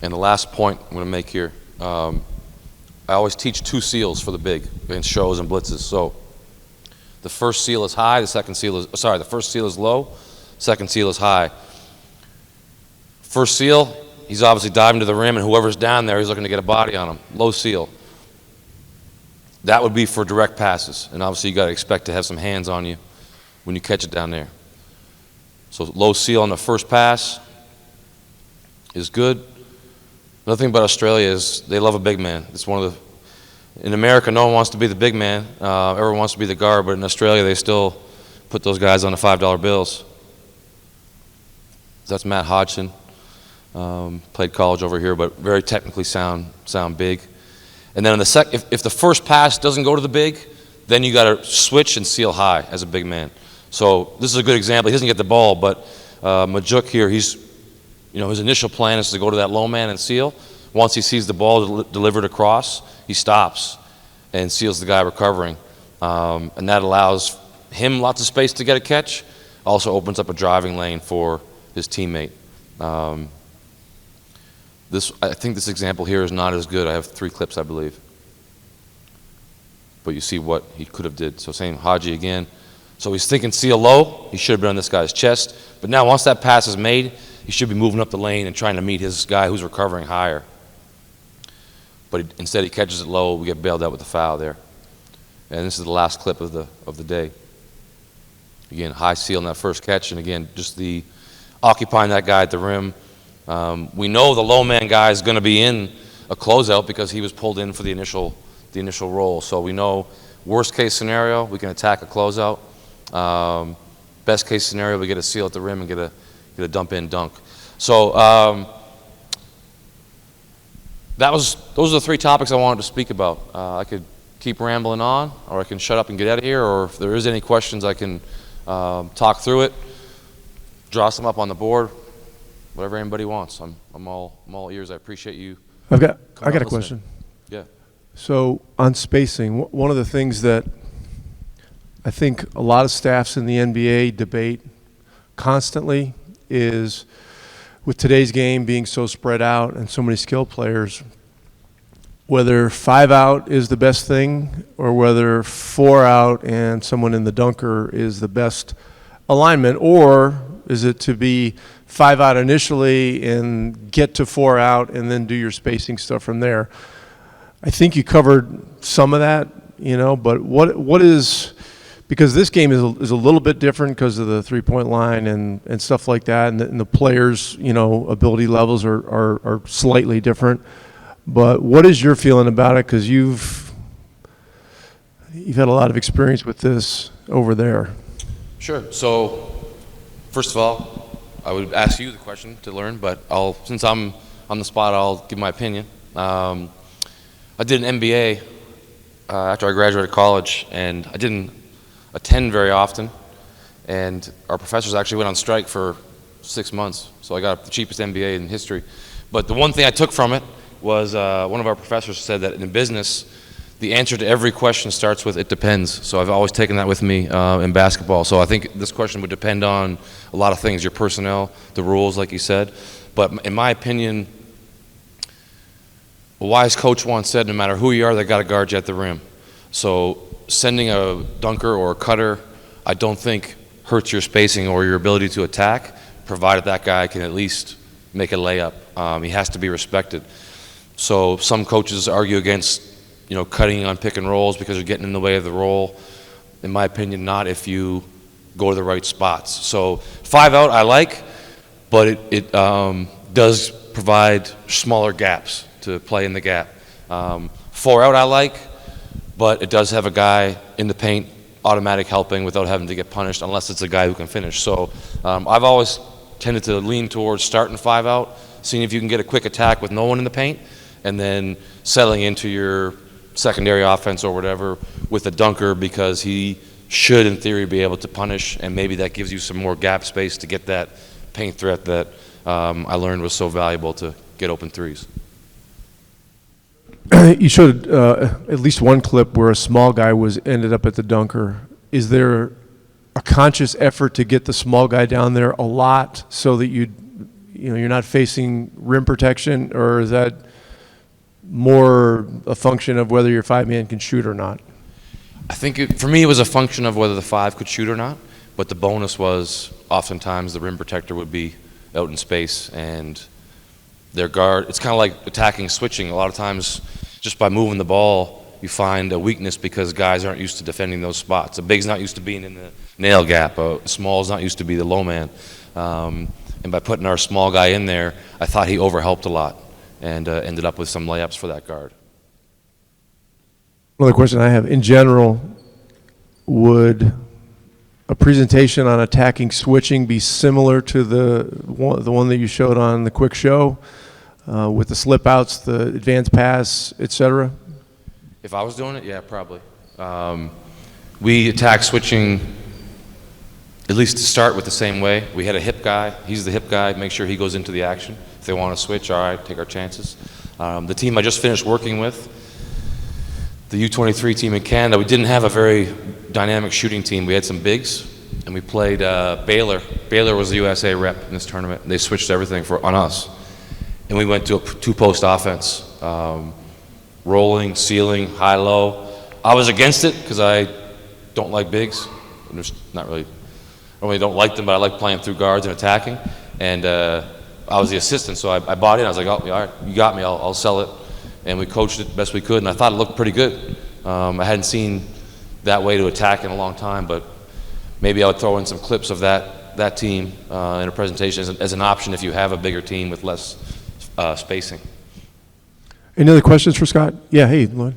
And the last point I'm going to make here, I always teach two seals for the big in shows and blitzes. So The first seal is high, the first seal is low, second seal is high. First seal, he's obviously diving to the rim, and whoever's down there, he's looking to get a body on him. Low seal. That would be for direct passes, and obviously you got to expect to have some hands on you when you catch it down there. So low seal on the first pass is good. Another thing about Australia is they love a big man. It's one of the, in America, no one wants to be the big man. Everyone wants to be the guard, but in Australia, they still put those guys on the $5 bills. That's Matt Hodgson. Played college over here, but very technically sound big. And then if the first pass doesn't go to the big, then you got to switch and seal high as a big man. So this is a good example. He doesn't get the ball, but Majuk here, his initial plan is to go to that low man and seal. Once he sees the ball delivered across, he stops and seals the guy recovering. And that allows him lots of space to get a catch. Also opens up a driving lane for his teammate. I think this example here is not as good. I have 3 clips, I believe. But you see what he could have did. So same Haji again. So he's thinking seal low. He should have been on this guy's chest. But now once that pass is made, he should be moving up the lane and trying to meet his guy who's recovering higher. But instead he catches it low. We get bailed out with the foul there. And this is the last clip of the day. Again, high seal in that first catch. And again, just the occupying that guy at the rim. We know the low man guy is going to be in a closeout because he was pulled in for the initial roll. So we know worst case scenario, we can attack a closeout. Best case scenario, we get a seal at the rim and get a dump in dunk. So those are the 3 topics I wanted to speak about. I could keep rambling on, or I can shut up and get out of here, or if there is any questions, I can talk through it, draw some up on the board. Whatever anybody wants, I'm all ears. I appreciate you. I got a question. Yeah. So on spacing, one of the things that I think a lot of staffs in the NBA debate constantly is, with today's game being so spread out and so many skilled players, whether 5 out is the best thing or whether 4 out and someone in the dunker is the best alignment, or is it to be 5 out initially and get to 4 out and then do your spacing stuff from there? I think you covered some of that, but what is, because this game is a little bit different because of the 3-point line and stuff like that, and the players' ability levels are slightly different. But what is your feeling about it? Because you've had a lot of experience with this over there. Sure. So first of all, I would ask you the question to learn, but since I'm on the spot, I'll give my opinion. I did an MBA after I graduated college, and I didn't attend very often, and our professors actually went on strike for 6 months, so I got the cheapest MBA in history. But the one thing I took from it was one of our professors said that in business, the answer to every question starts with "it depends." So I've always taken that with me in basketball. So I think this question would depend on a lot of things: your personnel, the rules, like you said. But in my opinion, a wise coach once said, no matter who you are, they got to guard you at the rim. So sending a dunker or a cutter, I don't think hurts your spacing or your ability to attack, provided that guy can at least make a layup. He has to be respected. So some coaches argue against cutting on pick and rolls because you're getting in the way of the roll. In my opinion, not if you go to the right spots. So 5 out I like, but it does provide smaller gaps to play in the gap. 4 out I like, but it does have a guy in the paint, automatic helping without having to get punished unless it's a guy who can finish. So I've always tended to lean towards starting 5 out, seeing if you can get a quick attack with no one in the paint, and then settling into your secondary offense or whatever with a dunker, because he should in theory be able to punish, and maybe that gives you some more gap space to get that paint threat that I learned was so valuable to get open threes. You showed at least one clip where a small guy ended up at the dunker. Is there a conscious effort to get the small guy down there a lot so that you're not facing rim protection, or is that more a function of whether your 5-man can shoot or not? I think for me it was a function of whether the 5 could shoot or not, but the bonus was oftentimes the rim protector would be out in space, and their guard, it's kind of like attacking switching. A lot of times just by moving the ball you find a weakness because guys aren't used to defending those spots. A big's not used to being in the nail gap, a small's not used to be the low man. And by putting our small guy in there, I thought he overhelped a lot and ended up with some layups for that guard. Another question I have, in general, would a presentation on attacking switching be similar to the one that you showed on the quick show with the slip outs, the advanced pass, etc.? If I was doing it, yeah, probably. We attack switching, at least to start with, the same way. We had a hip guy. He's the hip guy. Make sure he goes into the action. If they want to switch, all right, take our chances. The team I just finished working with, the U23 team in Canada, we didn't have a very dynamic shooting team. We had some bigs, and we played Baylor. Baylor was the USA rep in this tournament. They switched everything on us. And we went to a two-post offense, rolling, sealing, high-low. I was against it because I don't like bigs. I'm just not really, I really don't like them, but I like playing through guards and attacking. And I was the assistant, so I bought in. I was like, oh, all right, you got me, I'll sell it. And we coached it best we could, and I thought it looked pretty good. I hadn't seen that way to attack in a long time, but maybe I would throw in some clips of that team in a presentation as an option if you have a bigger team with less spacing. Any other questions for Scott? Yeah, hey, Lloyd.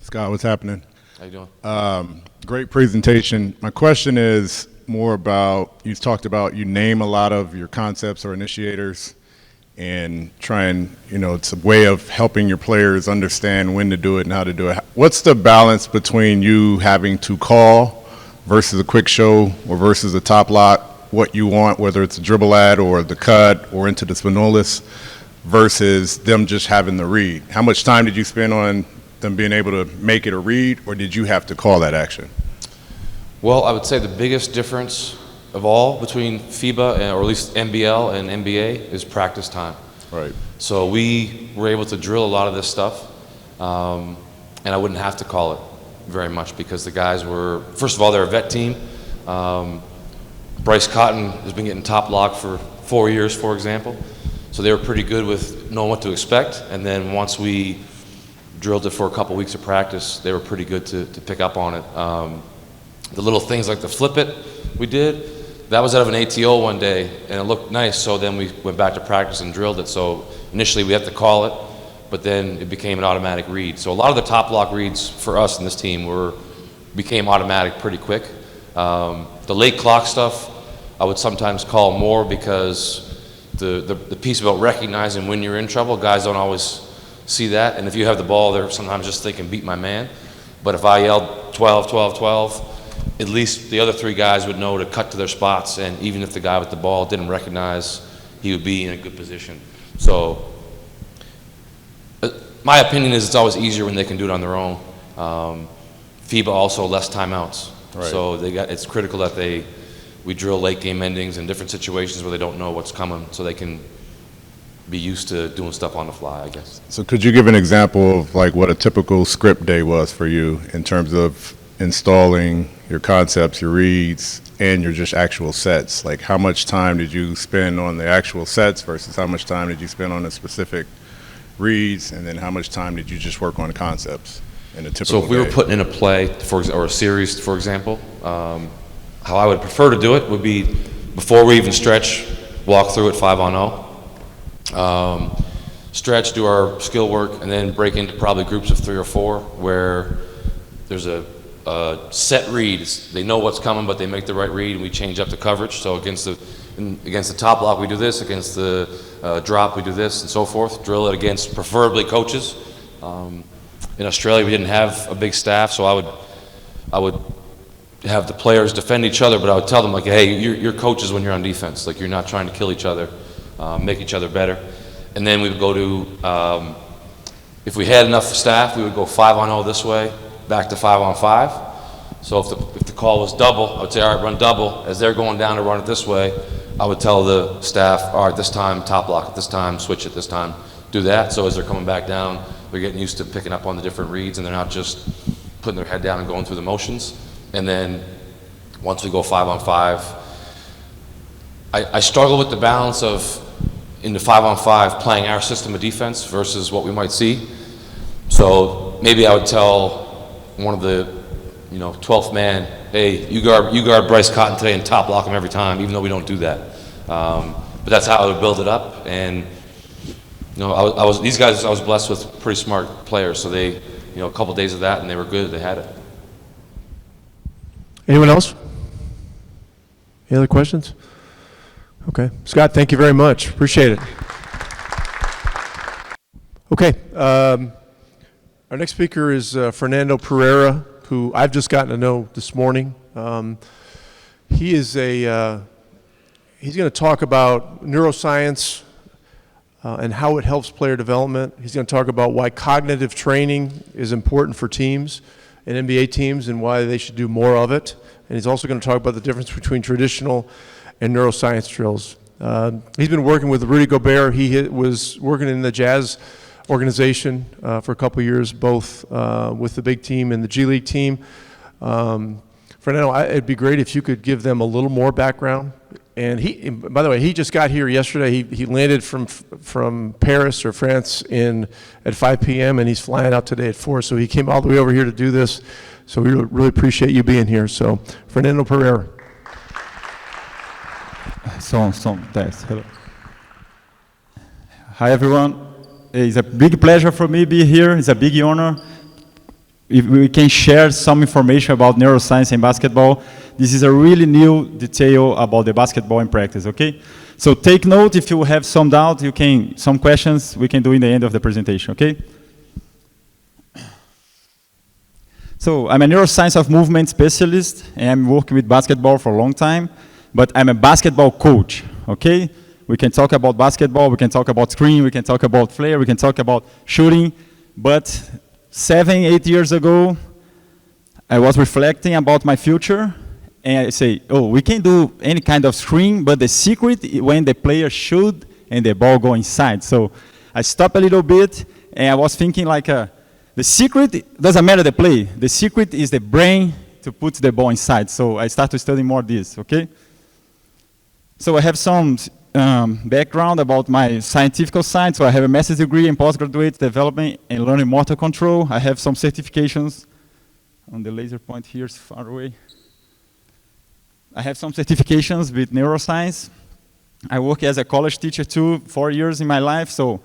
Scott, what's happening? How you doing? Great presentation. My question is more about, you talked about you name a lot of your concepts or initiators and try and, it's a way of helping your players understand when to do it and how to do it. What's the balance between you having to call versus a quick show or versus a top lock, what you want, whether it's a dribble ad or the cut or into the Spinolis, versus them just having the read? How much time did you spend on them being able to make it a read, or did you have to call that action? Well, I would say the biggest difference of all between FIBA, or at least NBL and NBA, is practice time. Right. So we were able to drill a lot of this stuff, and I wouldn't have to call it very much because the guys were, first of all, they're a vet team. Bryce Cotton has been getting top lock for 4 years, for example. So they were pretty good with knowing what to expect, and then once we drilled it for a couple weeks of practice, they were pretty good to pick up on it. The little things like the flip it we did, that was out of an ATO one day, and it looked nice, so then we went back to practice and drilled it. So initially we had to call it, but then it became an automatic read. So a lot of the top lock reads for us in this team became automatic pretty quick. The late clock stuff, I would sometimes call more because the piece about recognizing when you're in trouble, guys don't always see that, and if you have the ball, they're sometimes just thinking, beat my man. But if I yelled 12, 12, 12, at least the other 3 guys would know to cut to their spots, and even if the guy with the ball didn't recognize, he would be in a good position. So my opinion is it's always easier when they can do it on their own. FIBA also less timeouts. Right. So it's critical that we drill late game endings in different situations where they don't know what's coming, so they can be used to doing stuff on the fly, I guess. So could you give an example of like what a typical script day was for you in terms of installing your concepts, your reads, and your just actual sets? Like how much time did you spend on the actual sets versus how much time did you spend on the specific reads, and then how much time did you just work on concepts in a typical So if we day? were putting in a play, or a series, for example, how I would prefer to do it would be before we even stretch, walk through it 5-on-0. Stretch, do our skill work, and then break into probably groups of 3 or 4 where there's a set read. They know what's coming, but they make the right read, and we change up the coverage. So against the top block, we do this. Against the drop, we do this, and so forth. Drill it against preferably coaches. In Australia, we didn't have a big staff, so I would have the players defend each other, but I would tell them, like, hey, you're coaches when you're on defense. Like, you're not trying to kill each other, make each other better. And then we would go to, if we had enough staff, we would go 5-on-0 this way, back to 5-on-5. So if the call was double, I would say, all right, run double. As they're going down to run it this way, I would tell the staff, all right, this time top block, at this time switch it, this time do that. So as they're coming back down, They're getting used to picking up on the different reads, and they're not just putting their head down and going through the motions. And then once we go 5-on-5, I struggle with the balance of, in the 5-on-5, playing our system of defense versus what we might see. So maybe I would tell one of the 12th man, hey, you guard Bryce Cotton today and top block him every time, even though we don't do that. But that's how I would build it up. And these guys, I was blessed with pretty smart players, so they, a couple days of that, and they were good. They had it. Anyone else? Any other questions? Okay. Scott, thank you very much. Appreciate it. Okay. Our next speaker is Fernando Pereira, who I've just gotten to know this morning. He's going to talk about neuroscience and how it helps player development. He's going to talk about why cognitive training is important for teams and NBA teams and why they should do more of it. And he's also going to talk about the difference between traditional and neuroscience drills. He's been working with Rudy Gobert. He was working in the Jazz organization for a couple years, both with the big team and the G League team. Fernando, it'd be great if you could give them a little more background. And by the way, he just got here yesterday. He landed from Paris or France at 5 p.m. and he's flying out today at 4. So he came all the way over here to do this. So we really appreciate you being here. So Fernando Pereira. Thanks. Hello. Hi everyone. It's a big pleasure for me to be here. It's a big honor. If we can share some information about neuroscience and basketball. This is a really new detail about the basketball in practice, okay? So take note. If you have some doubt, some questions we can do in the end of the presentation, okay? So I'm a neuroscience of movement specialist, and I'm working with basketball for a long time, but I'm a basketball coach, okay? We can talk about basketball, we can talk about screen, we can talk about flare, we can talk about shooting, but 7-8 years ago, I was reflecting about my future, and I say, we can do any kind of screen, but the secret is when the player shoot and the ball go inside. So I stopped a little bit, and I was thinking like, the secret doesn't matter the play. The secret is the brain to put the ball inside. So I started studying more this, okay? So I have some background about my scientific side. So I have a master's degree in postgraduate development and learning motor control. I have some certifications. On the laser point here is far away. I have some certifications with neuroscience. I work as a college teacher too, 4 years in my life. So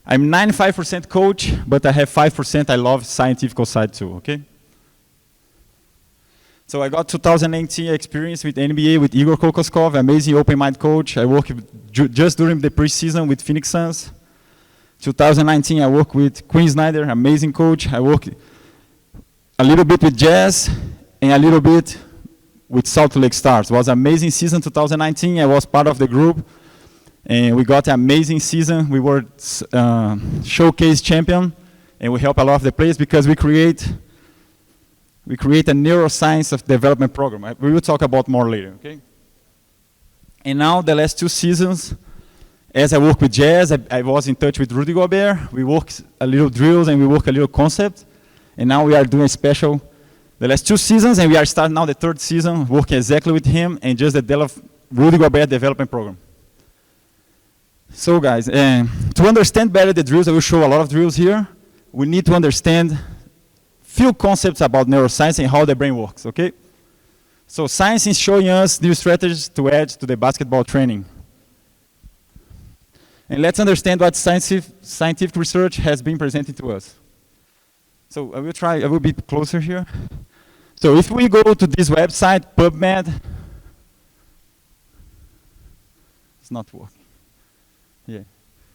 I'm 95% coach, but I have 5% I love scientific side too, okay? So I got 2019 experience with NBA with Igor Kokoskov, amazing open mind coach. I worked just during the preseason with Phoenix Suns. 2019 I worked with Quinn Snyder, amazing coach. I worked a little bit with Jazz and a little bit with Salt Lake Stars. It was an amazing season 2019. I was part of the group. And we got an amazing season. We were showcase champion, and we help a lot of the players because we create a neuroscience of development program. We will talk about more later, okay? And now the last 2 seasons, as I work with Jazz, I was in touch with Rudy Gobert. We worked a little drills and we work a little concept. And now we are doing special the last 2 seasons, and we are starting now the 3rd season, working exactly with him and just the Rudy Gobert development program. So guys, to understand better the drills, I will show a lot of drills here. We need to understand few concepts about neuroscience and how the brain works, okay? So science is showing us new strategies to add to the basketball training. And let's understand what scientific research has been presented to us. So I will be closer here. So if we go to this website, PubMed, it's not working. Yeah.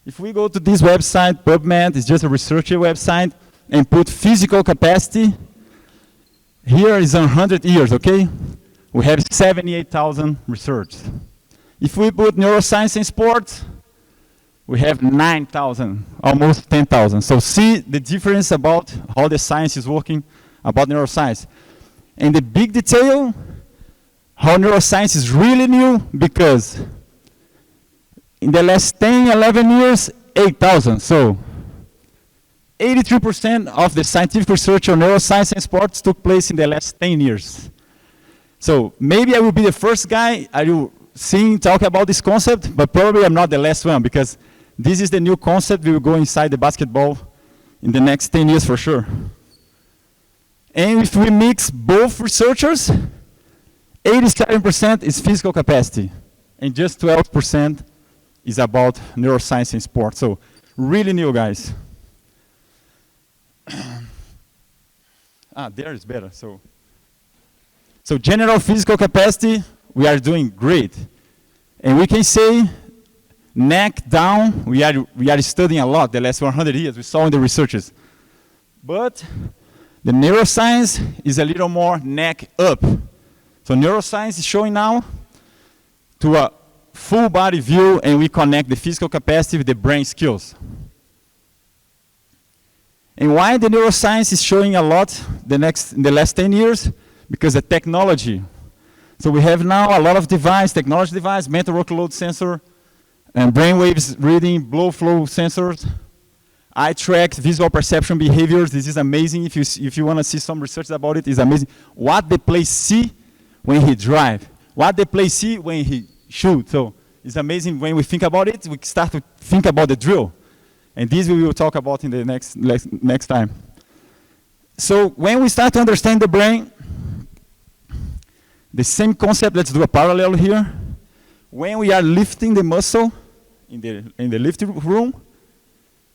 If we go to this website, PubMed, it's just a researcher website, and put physical capacity, here is 100 years, okay? We have 78,000 research. If we put neuroscience in sports, we have 9,000, almost 10,000. So see the difference about how the science is working about neuroscience. And the big detail, how neuroscience is really new, because in the last 10, 11 years, 8,000. So 83% of the scientific research on neuroscience and sports took place in the last 10 years. So maybe I will be the first guy you seeing talk about this concept, but probably I'm not the last one, because this is the new concept. We will go inside the basketball in the next 10 years for sure. And if we mix both researchers, 87% is physical capacity, and just 12% is about neuroscience and sports. So really new, guys. There is better. So general physical capacity, we are doing great. And we can say, neck down, we are studying a lot the last 100 years. We saw in the researches. But the neuroscience is a little more neck up. So neuroscience is showing now to a full body view, and we connect the physical capacity with the brain skills. And why the neuroscience is showing a lot in the last 10 years? Because the technology. So we have now a lot of technology device, mental workload sensor, and brainwaves reading, blood flow sensors, eye track, visual perception behaviors. This is amazing. If you want to see some research about it, it's amazing. What the player see when he drive, what the player see when he shoot. So it's amazing. When we think about it, we start to think about the drill. And this we will talk about in the next time. So when we start to understand the brain, the same concept, let's do a parallel here. When we are lifting the muscle in the lifting room,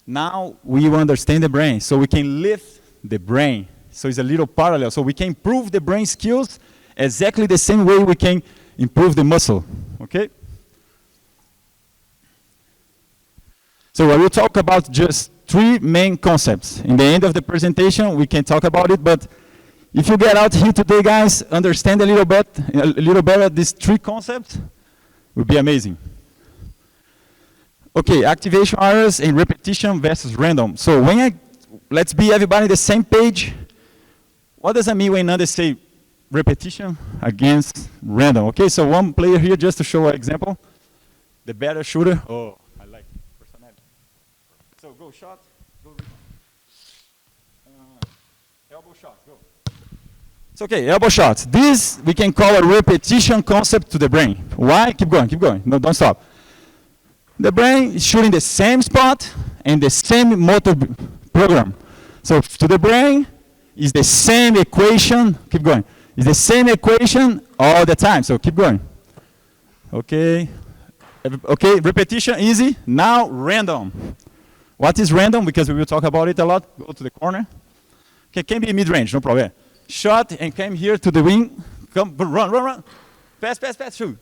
now we will understand the brain. So we can lift the brain. So it's a little parallel. So we can improve the brain skills exactly the same way we can improve the muscle, okay? So I will talk about just 3 main concepts. In the end of the presentation, we can talk about it, but if you get out here today, guys, understand a little better these 3 concepts, will be amazing. Okay, activation areas and repetition versus random. So let's be everybody on the same page. What does that mean when others say repetition against random? Okay, so one player here, just to show an example. The better shooter. Oh, I like personality. So go shot, go rebound. Elbow shot, go. It's okay, elbow shots. This we can call a repetition concept to the brain. Why? Keep going. No, don't stop. The brain is shooting the same spot and the same motor program. So to the brain, is the same equation. Keep going. It's the same equation all the time. So keep going. Okay. Okay, repetition, easy. Now random. What is random? Because we will talk about it a lot. Go to the corner. Okay, can be mid-range, no problem. Shot and came here to the wing. Come, run. Pass, shoot.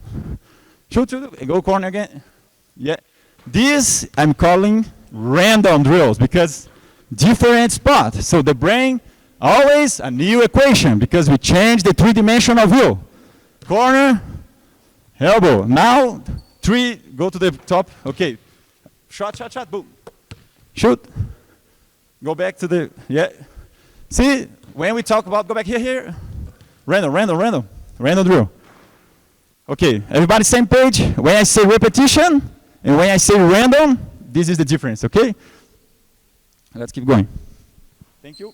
Shoot, and go corner again. Yeah. This I'm calling random drills because different spot. So the brain, always a new equation because we change the 3-dimensional view. Corner, elbow. Now, 3, go to the top. Okay. Shot, boom. Shoot. Go back to the, yeah. See, when we talk about, go back here. Random drill. Okay, everybody same page? When I say repetition and when I say random, this is the difference, okay? Let's keep going. Thank you.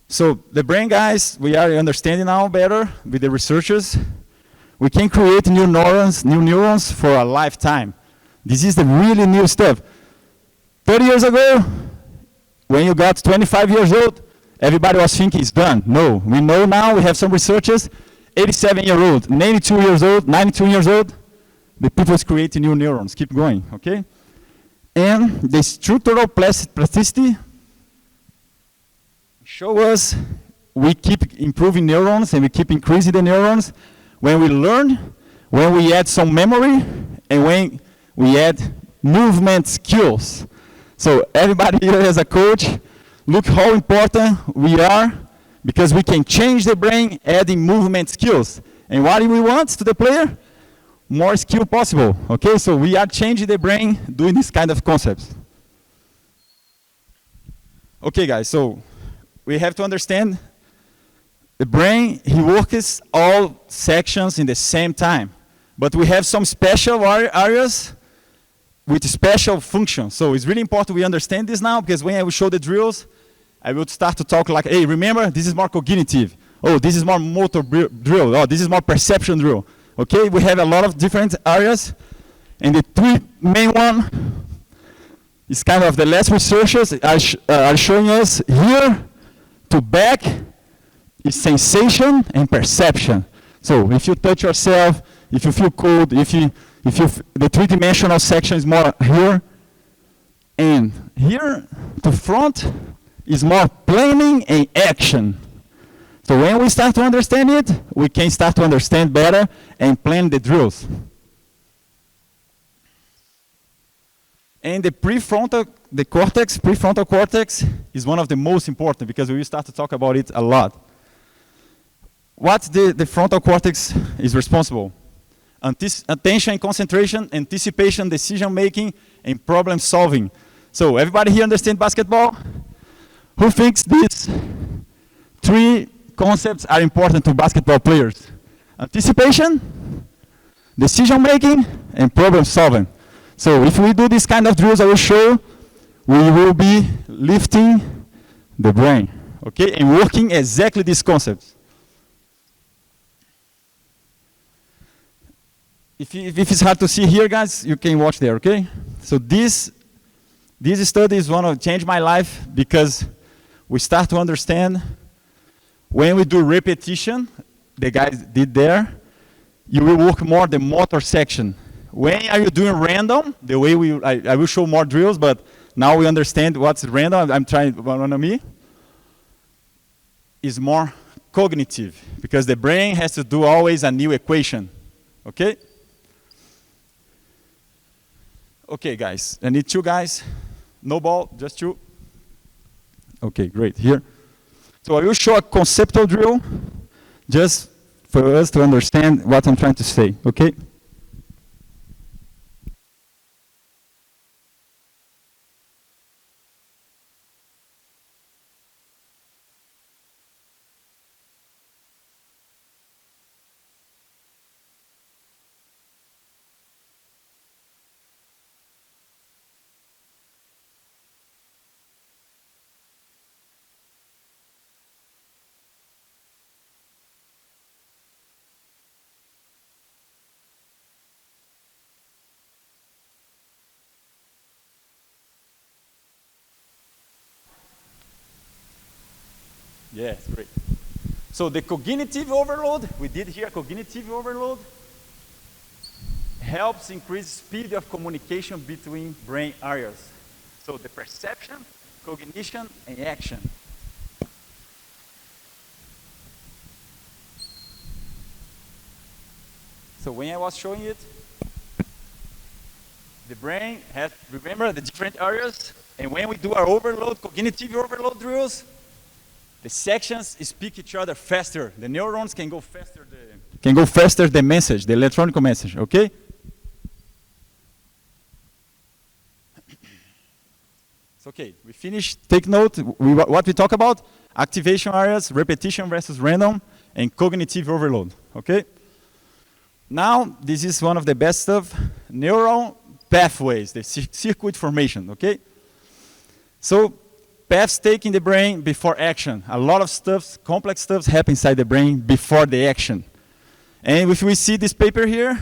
So the brain, guys, we are understanding now better with the researchers. We can create new neurons for a lifetime. This is the really new stuff. 30 years ago, when you got 25 years old, everybody was thinking it's done. No, we know now, we have some researchers, 87-year-old, 92 years old, the people is creating new neurons. Keep going, okay? And the structural plasticity show us we keep improving neurons and we keep increasing the neurons when we learn, when we add some memory, and when we add movement skills. So everybody here as a coach, look how important we are because we can change the brain adding movement skills. And what do we want to the player? More skill possible, okay? So we are changing the brain doing this kind of concepts. Okay, guys, so we have to understand the brain, he works all sections in the same time. But we have some special areas with special functions. So it's really important we understand this now, because when I will show the drills, I will start to talk like, hey, remember, this is more cognitive. Oh, this is more motor drill. Oh, this is more perception drill. Okay, we have a lot of different areas, and the three main one is kind of the last researchers are showing us here to back is sensation and perception. So if you touch yourself, if you feel cold, if the three-dimensional section is more here, and here to front is more planning and action. So when we start to understand it, we can start to understand better and plan the drills. And the prefrontal cortex is one of the most important, because we will start to talk about it a lot. What the frontal cortex is responsible? Attention and concentration, anticipation, decision making, and problem solving. So everybody here understand basketball? Who thinks these three concepts are important to basketball players? Anticipation, decision making, and problem solving. So if we do this kind of drills I will show, we will be lifting the brain, okay, and working exactly these concepts. If it's hard to see here, guys, you can watch there, okay? So this study is one of changed my life, because we start to understand when we do repetition, the guys did there, you will work more the motor section. When are you doing random, the way I will show more drills, but now we understand what's random. I'm trying one on me. Is more cognitive, because the brain has to do always a new equation, okay? Okay, guys, I need two guys. No ball, just two. Okay, great, here. So I will show a conceptual drill, just for us to understand what I'm trying to say, okay? Yes, great. So the cognitive overload, we did here cognitive overload, helps increase speed of communication between brain areas. So the perception, cognition, and action. So when I was showing it, the brain has, remember the different areas, and when we do our overload, cognitive overload drills, the sections speak each other faster. The neurons can go faster the message, the electronic message, okay? It's okay, we finished. Take note, what we talk about, activation areas, repetition versus random, and cognitive overload, okay? Now, this is one of the best stuff, neural pathways, the circuit formation, okay? So, paths taken in the brain before action. A lot of stuff, complex stuff happen inside the brain before the action. And if we see this paper here,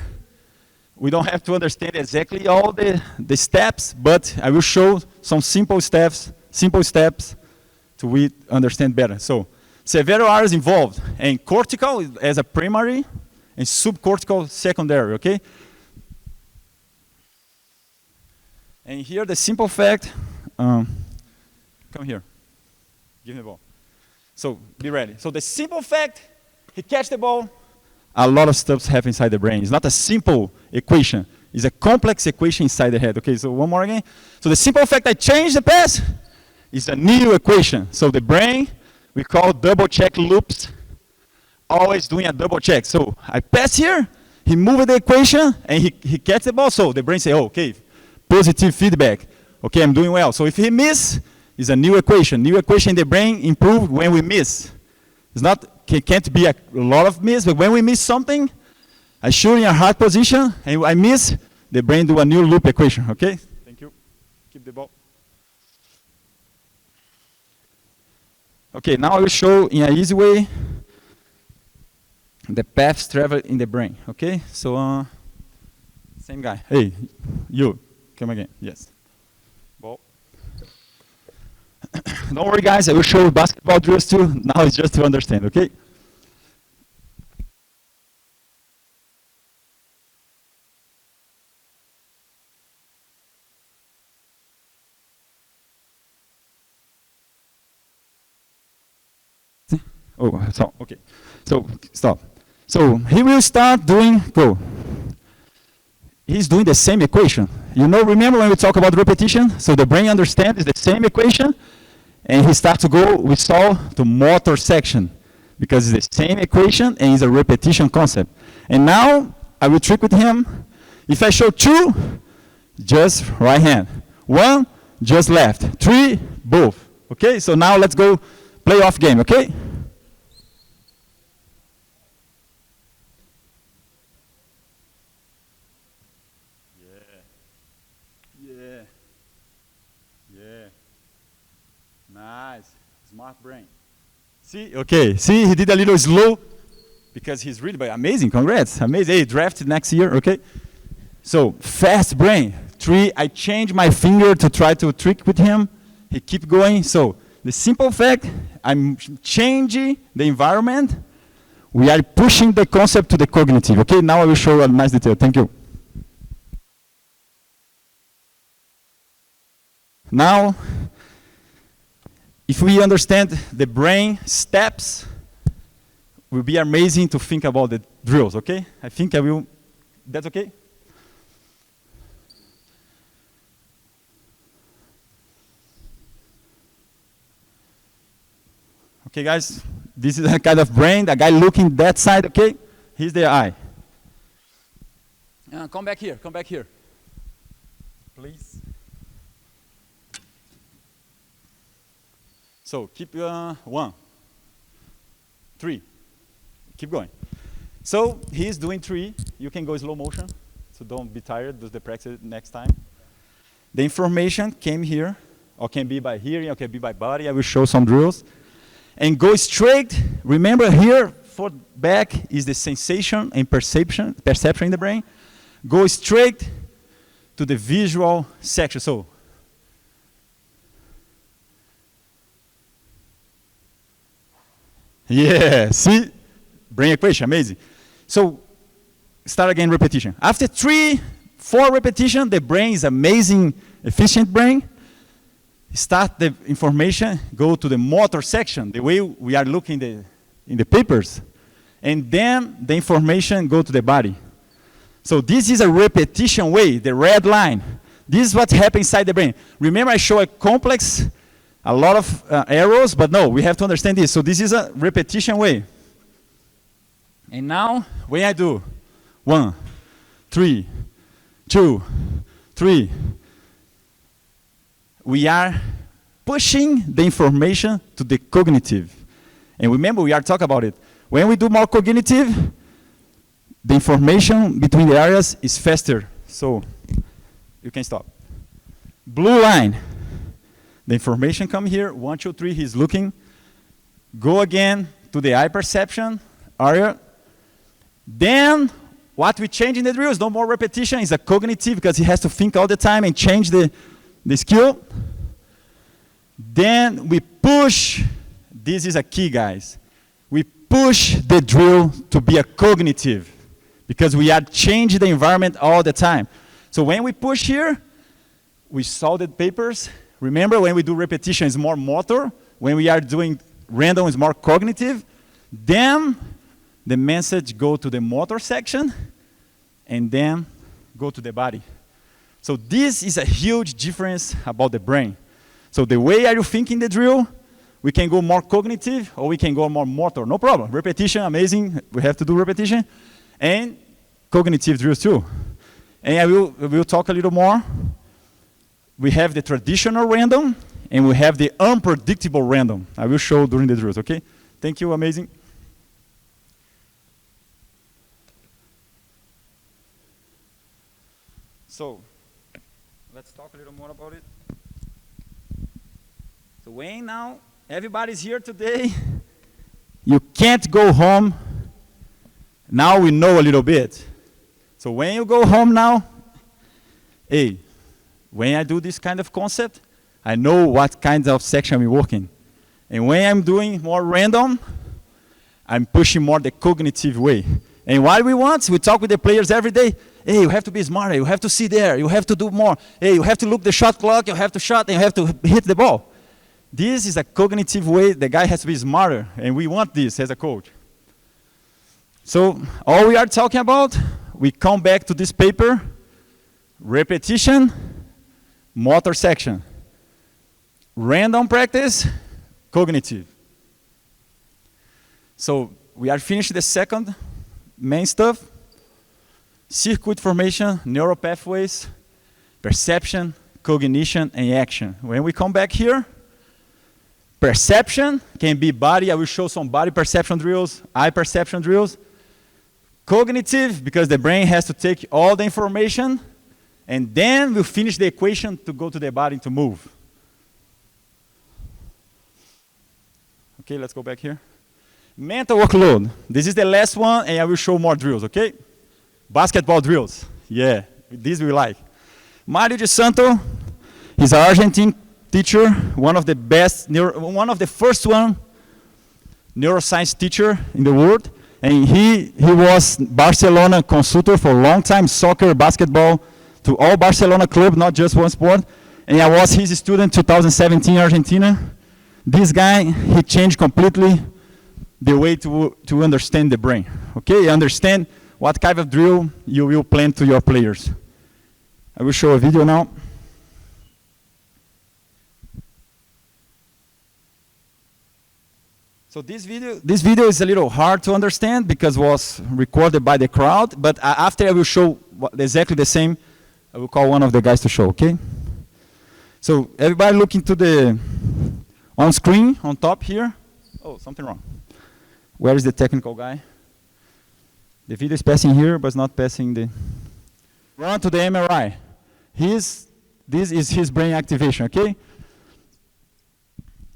we don't have to understand exactly all the steps, but I will show some simple steps to we understand better. So, several areas involved, and cortical as a primary, and subcortical secondary, okay? And here the simple fact, come here, give me the ball. So, be ready. So the simple fact, he catch the ball, a lot of stuff happens inside the brain. It's not a simple equation, it's a complex equation inside the head. Okay, so one more again. So the simple fact I change the pass is a new equation. So the brain, we call double check loops, always doing a double check. So I pass here, he moved the equation, and he catch the ball, so the brain say, oh, okay, positive feedback. Okay, I'm doing well. So if he miss, it's a new equation. New equation in the brain improved when we miss. It's not, can't be a lot of miss, but when we miss something, I shoot in a hard position, and I miss, the brain do a new loop equation, okay? Thank you. Keep the ball. Okay, now I will show in an easy way the paths traveled in the brain, okay? So, same guy. Hey, you, come again, yes. Ball. Don't worry, guys, I will show you basketball drills too. Now it's just to understand, okay? Oh, so, okay. So, stop. So, he will start doing, go. He's doing the same equation. You know, remember when we talk about repetition? So the brain understands the same equation, and he starts to go, we saw, to motor section, because it's the same equation, and it's a repetition concept. And now, I will trick with him. If I show 2, just right hand. 1, just left. 3, both. Okay, so now let's go play off game, okay? Nice, smart brain. See, okay, see, he did a little slow because he's really amazing. Congrats, amazing. Hey, drafted next year, okay? So, fast brain. 3, I change my finger to try to trick with him. He keep going. So, the simple fact, I'm changing the environment. We are pushing the concept to the cognitive, okay? Now I will show you a nice detail. Thank you. Now, if we understand the brain steps, it will be amazing to think about the drills, okay? I think I will, that's okay? Okay, guys, this is a kind of brain, the guy looking that side, okay? Here's the eye. Come back here, please. So keep 1, 3, keep going. So he's doing 3, you can go slow motion, so don't be tired, do the practice next time. The information came here, or can be by hearing, or can be by body, I will show some drills. And go straight, remember here, for back is the sensation and perception in the brain. Go straight to the visual section, so. Yeah, see? Brain equation, amazing. So, start again repetition. After 3, 4 repetition, the brain is amazing, efficient brain. Start the information, go to the motor section, the way we are looking in the papers. And then the information go to the body. So this is a repetition way, the red line. This is what happens inside the brain. Remember I show a complex, a lot of arrows, but no, we have to understand this. So this is a repetition way. And now, when I do 1, 3, 2, 3, we are pushing the information to the cognitive. And remember, we are talking about it. When we do more cognitive, the information between the areas is faster. So you can stop. Blue line. The information come here, 1, 2, 3, he's looking. Go again to the eye perception area. Then, what we change in the drill is no more repetition, it's a cognitive because he has to think all the time and change the skill. Then we push, this is a key, guys. We push the drill to be a cognitive because we are changing the environment all the time. So when we push here, we solve the papers. Remember, when we do repetition, it's more motor. When we are doing random, it's more cognitive. Then the message go to the motor section, and then go to the body. So this is a huge difference about the brain. So the way are you thinking the drill, we can go more cognitive, or we can go more motor, no problem. Repetition, amazing, we have to do repetition. And cognitive drills too. And we'll talk a little more. We have the traditional random, and we have the unpredictable random. I will show during the drills, okay? Thank you, amazing. So let's talk a little more about it. So Wayne, now everybody's here today. You can't go home. Now we know a little bit. So when you go home now, hey, when I do this kind of concept, I know what kind of section we're working. And when I'm doing more random, I'm pushing more the cognitive way. And what we want, we talk with the players every day. Hey, you have to be smarter. You have to see there. You have to do more. Hey, you have to look the shot clock. You have to shot and you have to hit the ball. This is a cognitive way. The guy has to be smarter. And we want this as a coach. So all we are talking about, we come back to this paper, repetition, motor section. Random practice, cognitive. So we are finished the second main stuff. Circuit formation, neural pathways, perception, cognition, and action. When we come back here, perception can be body. I will show some body perception drills, eye perception drills. Cognitive, because the brain has to take all the information, and then we'll finish the equation to go to the body to move. Okay, let's go back here. Mental workload. This is the last one, and I will show more drills, okay? Basketball drills. Yeah, this we like. Mario de Santo, he's an Argentine teacher, one of the best, one of the first neuroscience teacher in the world. And he was Barcelona consultant for a long time, soccer, basketball, to all Barcelona club, not just one sport. And I was his student 2017 Argentina. This guy, he changed completely the way to understand the brain. Okay, understand what kind of drill you will plan to your players. I will show a video now. So this video is a little hard to understand because it was recorded by the crowd, but after I will show exactly the same, I will call one of the guys to show, okay? So everybody look into the on screen, on top here. Oh, something wrong. Where is the technical guy? The video is passing here, but it's not passing the... Run to the MRI. This is his brain activation, okay?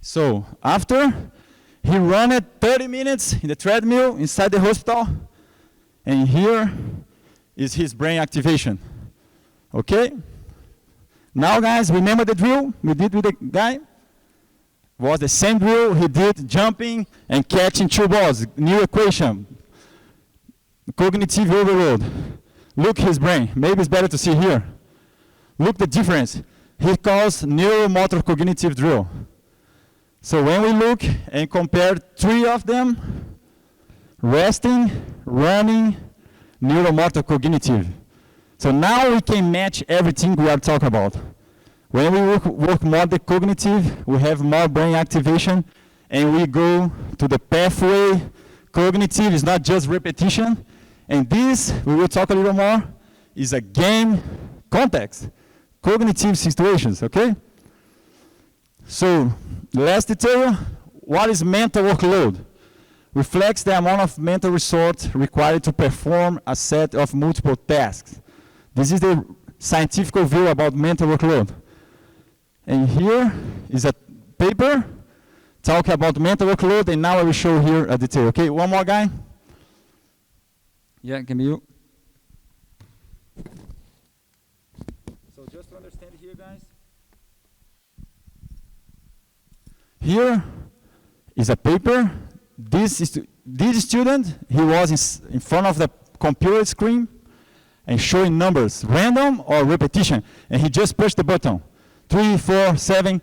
So after, he ran it 30 minutes in the treadmill inside the hospital, and here is his brain activation. Okay? Now, guys, remember the drill we did with the guy? Was the same drill he did jumping and catching 2 balls. New equation. Cognitive overload. Look his brain. Maybe it's better to see here. Look the difference. He calls neuromotor cognitive drill. So when we look and compare 3 of them, resting, running, neuromotor cognitive. So now we can match everything we are talking about. When we work more the cognitive, we have more brain activation, and we go to the pathway. Cognitive is not just repetition, and this, we will talk a little more, is a game context, cognitive situations, okay? So, last detail, what is mental workload? Reflects the amount of mental resource required to perform a set of multiple tasks. This is the scientific view about mental workload. And here is a paper talking about mental workload, and now I will show here a detail. Okay, one more guy. Yeah, give me you. So just to understand here, guys. Here is a paper. This student, he was in front of the computer screen and showing numbers, random or repetition, and he just pushed the button. 3, 4, 7,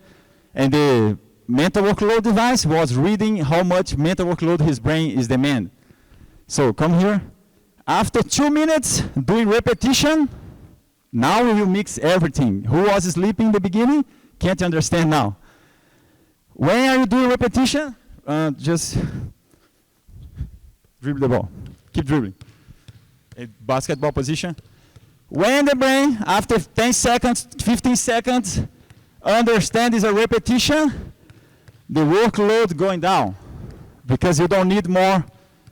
and the mental workload device was reading how much mental workload his brain is demanding. So come here. After 2 minutes doing repetition, now we will mix everything. Who was sleeping in the beginning? Can't understand now. When are you doing repetition? Just dribble the ball. Keep dribbling. A basketball position. When the brain, after 10 seconds, 15 seconds, understand is a repetition, the workload going down because you don't need more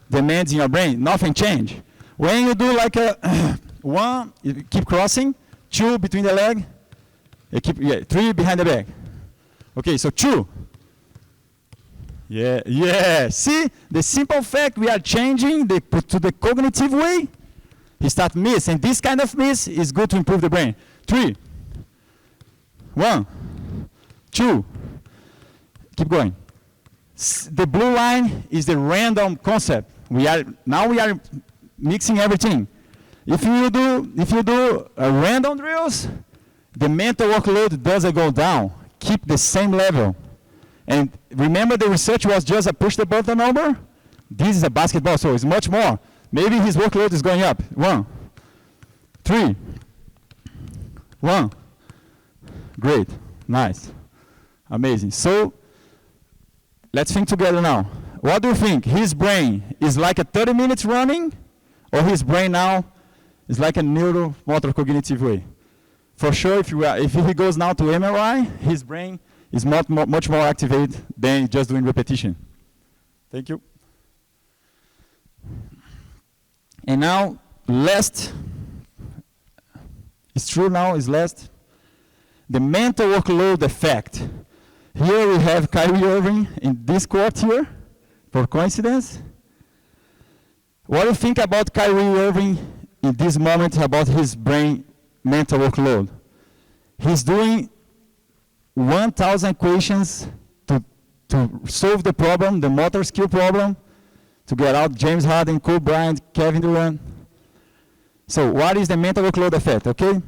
demands in your brain. Nothing change. When you do like a one, you keep crossing, 2 between the leg. Yeah, 3 behind the back. Okay, so 2. Yeah. See, the simple fact we are changing to the cognitive way, he start miss, and this kind of miss is good to improve the brain. 3, 1, 2. Keep going. The blue line is the random concept. Now we are mixing everything. If you do random drills, the mental workload doesn't go down. Keep the same level. And remember, the research was just a push the button number. This is a basketball, so it's much more. Maybe his workload is going up. 1, 3, 1. Great, nice, amazing. So let's think together now. What do you think? His brain is like a 30 minutes running, or his brain now is like a neuromotor cognitive way? For sure, if he goes now to MRI, his brain is much more activated than just doing repetition. Thank you. And now, last, it's true now, is last, the mental workload effect. Here we have Kyrie Irving in this court here, for coincidence. What do you think about Kyrie Irving in this moment about his brain mental workload? He's doing 1,000 equations to solve the problem, the motor skill problem, to get out James Harden, Kobe Bryant, Kevin Durant. So what is the mental workload effect, okay?